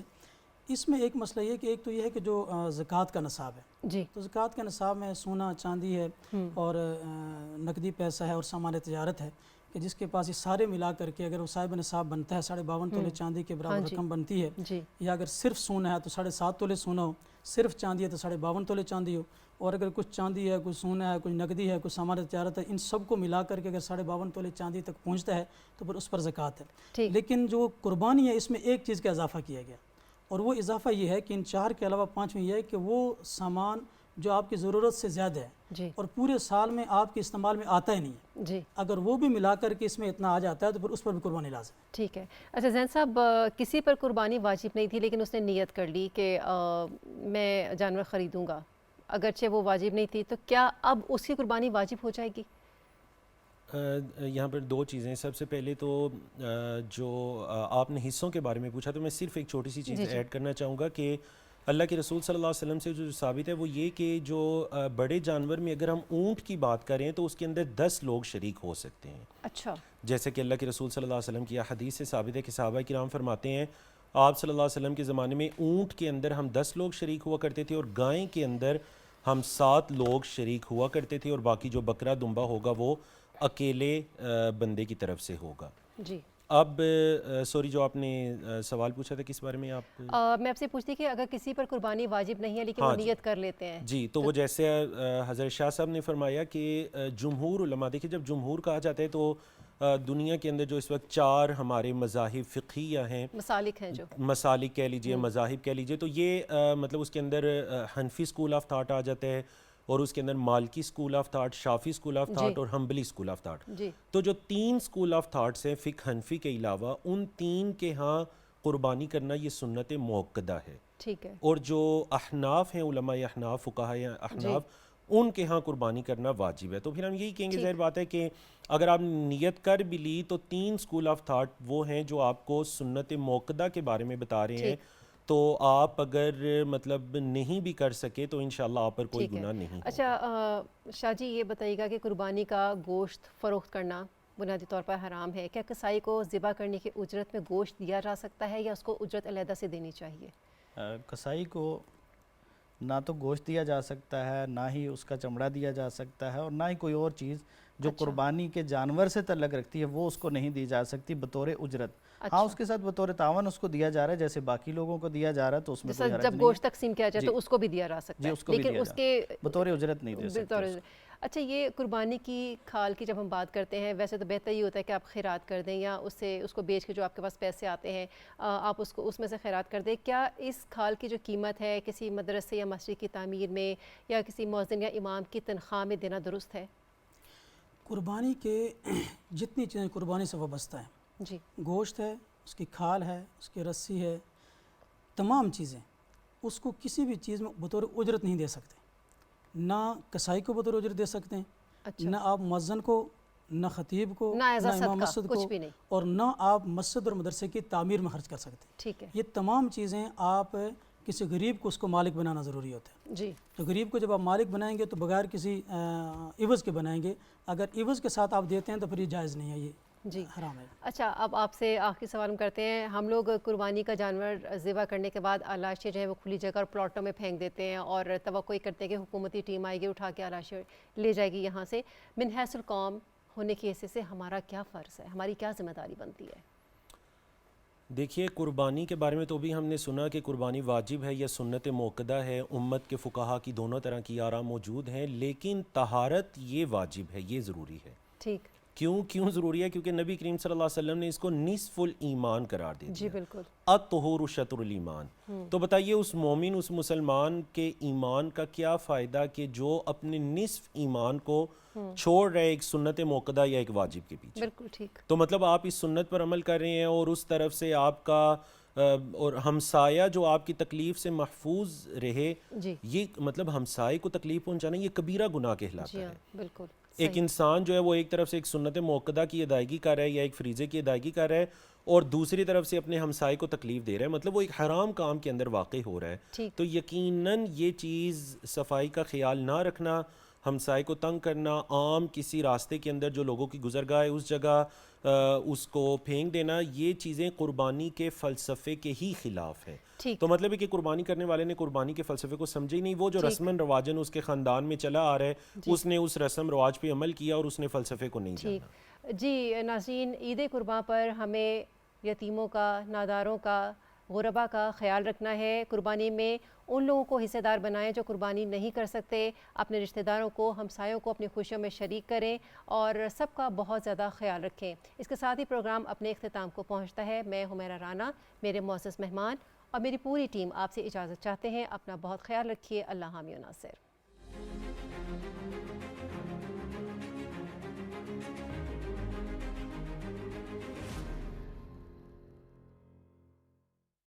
اس میں ایک مسئلہ یہ کہ ایک تو یہ ہے کہ جو زکوٰۃ کا نصاب ہے، جی تو زکوٰۃ کے نصاب میں سونا چاندی ہے اور نقدی پیسہ ہے اور سامان تجارت ہے، کہ جس کے پاس یہ سارے ملا کر کے اگر وہ صاحب نصاب بنتا ہے 52.5 تولے چاندی کے برابر رقم بنتی ہے، یا اگر صرف سونا ہے تو 7.5 تولے سونا ہو، صرف چاندی ہے تو 52.5 تولے چاندی ہو، اور اگر کچھ چاندی ہے، کچھ سونا ہے، کچھ نقدی ہے، کچھ سامان تجارت ہے، ان سب کو ملا کر کے اگر 52.5 تولے چاندی تک پہنچتا ہے تو پھر اس پر زکوٰۃ ہے۔ لیکن جو قربانی ہے اس میں ایک چیز کا اضافہ کیا گیا، اور وہ اضافہ یہ ہے کہ ان 4 کے علاوہ 5 میں یہ ہے کہ وہ سامان جو آپ کی ضرورت سے زیادہ ہے اور پورے سال میں آپ کے استعمال میں آتا ہی نہیں ہے، اگر وہ بھی ملا کر کے اس میں اتنا آ جاتا ہے تو پھر اس پر بھی قربانی لازم ہے۔ ٹھیک ہے۔ اچھا زین صاحب، کسی پر قربانی واجب نہیں تھی لیکن اس نے نیت کر لی کہ میں جانور خریدوں گا، اگرچہ وہ واجب نہیں تھی، تو کیا اب اس کی قربانی واجب ہو جائے گی؟ یہاں پر 2 چیزیں، سب سے پہلے تو جو آپ نے حصوں کے بارے میں پوچھا تو میں صرف ایک چھوٹی سی چیز ایڈ کرنا چاہوں گا کہ اللہ کے رسول صلی اللہ علیہ وسلم سے جو ثابت ہے وہ یہ کہ جو بڑے جانور میں اگر ہم اونٹ کی بات کریں تو اس کے اندر 10 لوگ شریک ہو سکتے ہیں۔ اچھا، جیسے کہ اللہ کے رسول صلی اللہ علیہ وسلم کی حدیث سے ثابت ہے کہ صحابہ کرام فرماتے ہیں آپ صلی اللہ علیہ وسلم کے زمانے میں اونٹ کے اندر ہم 10 لوگ شریک ہوا کرتے تھے اور گائیں کے اندر ہم 7 لوگ شریک ہوا کرتے تھے، اور باقی جو بکرا دمبا ہوگا وہ اکیلے بندے کی طرف سے ہوگا۔ جی اب سوری، جو آپ نے سوال پوچھا تھا کس بارے میں؟ میں آپ سے پوچھتی کہ اگر کسی پر قربانی واجب نہیں ہے لیکن وہ نیت کر لیتے ہیں جی، تو وہ جیسے حضرت شاہ صاحب نے فرمایا کہ جمہور علماء، دیکھیں جب جمہور کہا جاتا ہے تو دنیا کے اندر جو اس وقت 4 ہمارے مذاہب فقہیہ ہیں، مسالک ہیں، جو مسالک کہہ لیجئے، مذاہب کہہ لیجئے، تو یہ مطلب اس کے اندر حنفی اسکول آف تھاٹ آ جاتا ہے، اور اس کے اندر Maliki school of thought, Shafi school of thought اور حنبلی اسکول آف تھاٹ۔ تو جو 3 اسکول آف تھاٹس ہیں فقہ حنفی کے علاوہ، ان 3 کے ہاں قربانی کرنا یہ سنت موقدہ ہے، ٹھیک ہے، اور جو احناف ہیں، علماء احناف، فقہاء احناف، ان کے ہاں قربانی کرنا واجب ہے۔ تو پھر ہم یہی کہیں گے، ظاہر بات ہے کہ اگر آپ نیت کر بھی لی تو 3 اسکول آف تھاٹ وہ ہیں جو آپ کو سنت موقدہ کے بارے میں بتا رہے ہیں، تو آپ اگر مطلب نہیں بھی کر سکے تو انشاءاللہ آپ پر کوئی گناہ نہیں ہوگا۔ اچھا شاہ جی، یہ بتائیے گا کہ قربانی کا گوشت فروخت کرنا بنیادی طور پر حرام ہے، کیا قصائی کو ذبح کرنے کی اجرت میں گوشت دیا جا سکتا ہے یا اس کو اجرت علیحدہ سے دینی چاہیے؟ قصائی کو نہ تو گوشت دیا جا سکتا ہے، نہ ہی اس کا چمڑا دیا جا سکتا ہے، اور نہ ہی کوئی اور چیز جو قربانی کے جانور سے تعلق رکھتی ہے وہ اس کو نہیں دی جا سکتی بطور اجرت۔ ہاں، اس کے ساتھ بطور تعاون اس کو دیا جا رہا ہے، جیسے باقی لوگوں کو دیا جا رہا ہے، تو اس میں کوئی حرج نہیں ہے۔ جب گوشت تقسیم کیا جائے تو اس کو بھی دیا جا سکتا ہے، لیکن اس کے بطور اجرت نہیں دے سکتے۔ اچھا، یہ قربانی کی کھال کی جب ہم بات کرتے ہیں، ویسے تو بہتر یہ ہوتا ہے کہ آپ خیرات کر دیں یا اس کو بیچ کے جو آپ کے پاس پیسے آتے ہیں آپ اس میں سے خیرات کر دیں۔ کیا اس کھال کی جو قیمت ہے کسی مدرسے یا مسجد کی تعمیر میں یا کسی مؤذن یا امام کی تنخواہ میں دینا درست ہے؟ قربانی کے جتنی چیزیں قربانی سے وابستہ ہیں، جی، گوشت ہے، اس کی کھال ہے، اس کی رسی ہے، تمام چیزیں اس کو کسی بھی چیز میں بطور اجرت نہیں دے سکتے، نہ قصائی کو بطور اجرت دے سکتے ہیں، نہ آپ مؤذن کو، نہ خطیب کو، نہ امام مسجد کو، اور نہ آپ مسجد اور مدرسے کی تعمیر میں خرچ کر سکتے ہیں۔ ٹھیک ہے، یہ تمام چیزیں آپ کسی غریب کو اس کو مالک بنانا ضروری ہوتا ہے۔ جی، تو غریب کو جب آپ مالک بنائیں گے تو بغیر کسی عوض کے بنائیں گے، اگر عوض کے ساتھ آپ دیتے ہیں تو پھر یہ جائز نہیں ہے، یہ جی حرام ہے۔ اچھا، اب آپ سے آخری سوال ہم کرتے ہیں۔ ہم لوگ قربانی کا جانور ذبح کرنے کے بعد لاشیں جو ہے وہ کھلی جگہ اور پلاٹوں میں پھینک دیتے ہیں اور توقع کرتے ہیں کہ حکومتی ٹیم آئے گی، اٹھا کے لاشیں لے جائے گی یہاں سے۔ من حیث القوم ہونے کی حیثیت سے ہمارا کیا فرض ہے، ہماری کیا ذمہ داری بنتی ہے؟ دیکھیے، قربانی کے بارے میں تو بھی ہم نے سنا کہ قربانی واجب ہے یا سنت موقدہ ہے، امت کے فقہا کی دونوں طرح کی آراء موجود ہیں، لیکن طہارت یہ واجب ہے، یہ ضروری ہے۔ ٹھیک، کیوں ضروری ہے؟ کیونکہ نبی کریم صلی اللہ علیہ وسلم نے اس کو نصف الایمان قرار دے دیا۔ جی بالکل، الطہور شطر الایمان۔ تو بتائیے اس مومن، اس مسلمان کے ایمان کا کیا فائدہ کہ جو اپنے نصف ایمان کو چھوڑ رہے ایک سنت موقدہ یا ایک واجب کے پیچھے۔ بالکل ٹھیک۔ تو مطلب آپ اس سنت پر عمل کر رہے ہیں اور اس طرف سے آپ کا اور ہمسایہ جو آپ کی تکلیف سے محفوظ رہے، یہ مطلب ہمسائے کو تکلیف پہنچانا یہ کبیرہ گناہ کہلاتا ہے۔ بالکل، ایک انسان جو ہے وہ ایک طرف سے ایک سنت موقدہ کی ادائیگی کر رہا ہے یا ایک فریضے کی ادائیگی کر رہا ہے اور دوسری طرف سے اپنے ہمسائے کو تکلیف دے رہا ہے، مطلب وہ ایک حرام کام کے اندر واقع ہو رہا ہے۔ تو یقیناً یہ چیز صفائی کا خیال نہ رکھنا، ہمسائے کو تنگ کرنا، عام کسی راستے کے اندر جو لوگوں کی گزرگاہ ہے اس جگہ اس کو پھینک دینا، یہ چیزیں قربانی کے فلسفے کے ہی خلاف ہے. تو مطلب ہے کہ قربانی کرنے والے نے قربانی کے فلسفے کو سمجھے ہی نہیں. وہ جو رسم رواجن اس کے خاندان میں چلا آ رہا ہے اس نے اس رسم رواج پہ عمل کیا اور اس نے فلسفے کو نہیں جانا. جی ناظرین، عید قرباں پر ہمیں یتیموں کا، ناداروں کا، غربا کا خیال رکھنا ہے. قربانی میں ان لوگوں کو حصے دار بنائیں جو قربانی نہیں کر سکتے. اپنے رشتہ داروں کو، ہمسایوں کو اپنی خوشیوں میں شریک کریں اور سب کا بہت زیادہ خیال رکھیں. اس کے ساتھ ہی پروگرام اپنے اختتام کو پہنچتا ہے. میں حمیرہ رانا، میرے معزز مہمان اور میری پوری ٹیم آپ سے اجازت چاہتے ہیں. اپنا بہت خیال رکھیے. اللہ حامی و ناصر.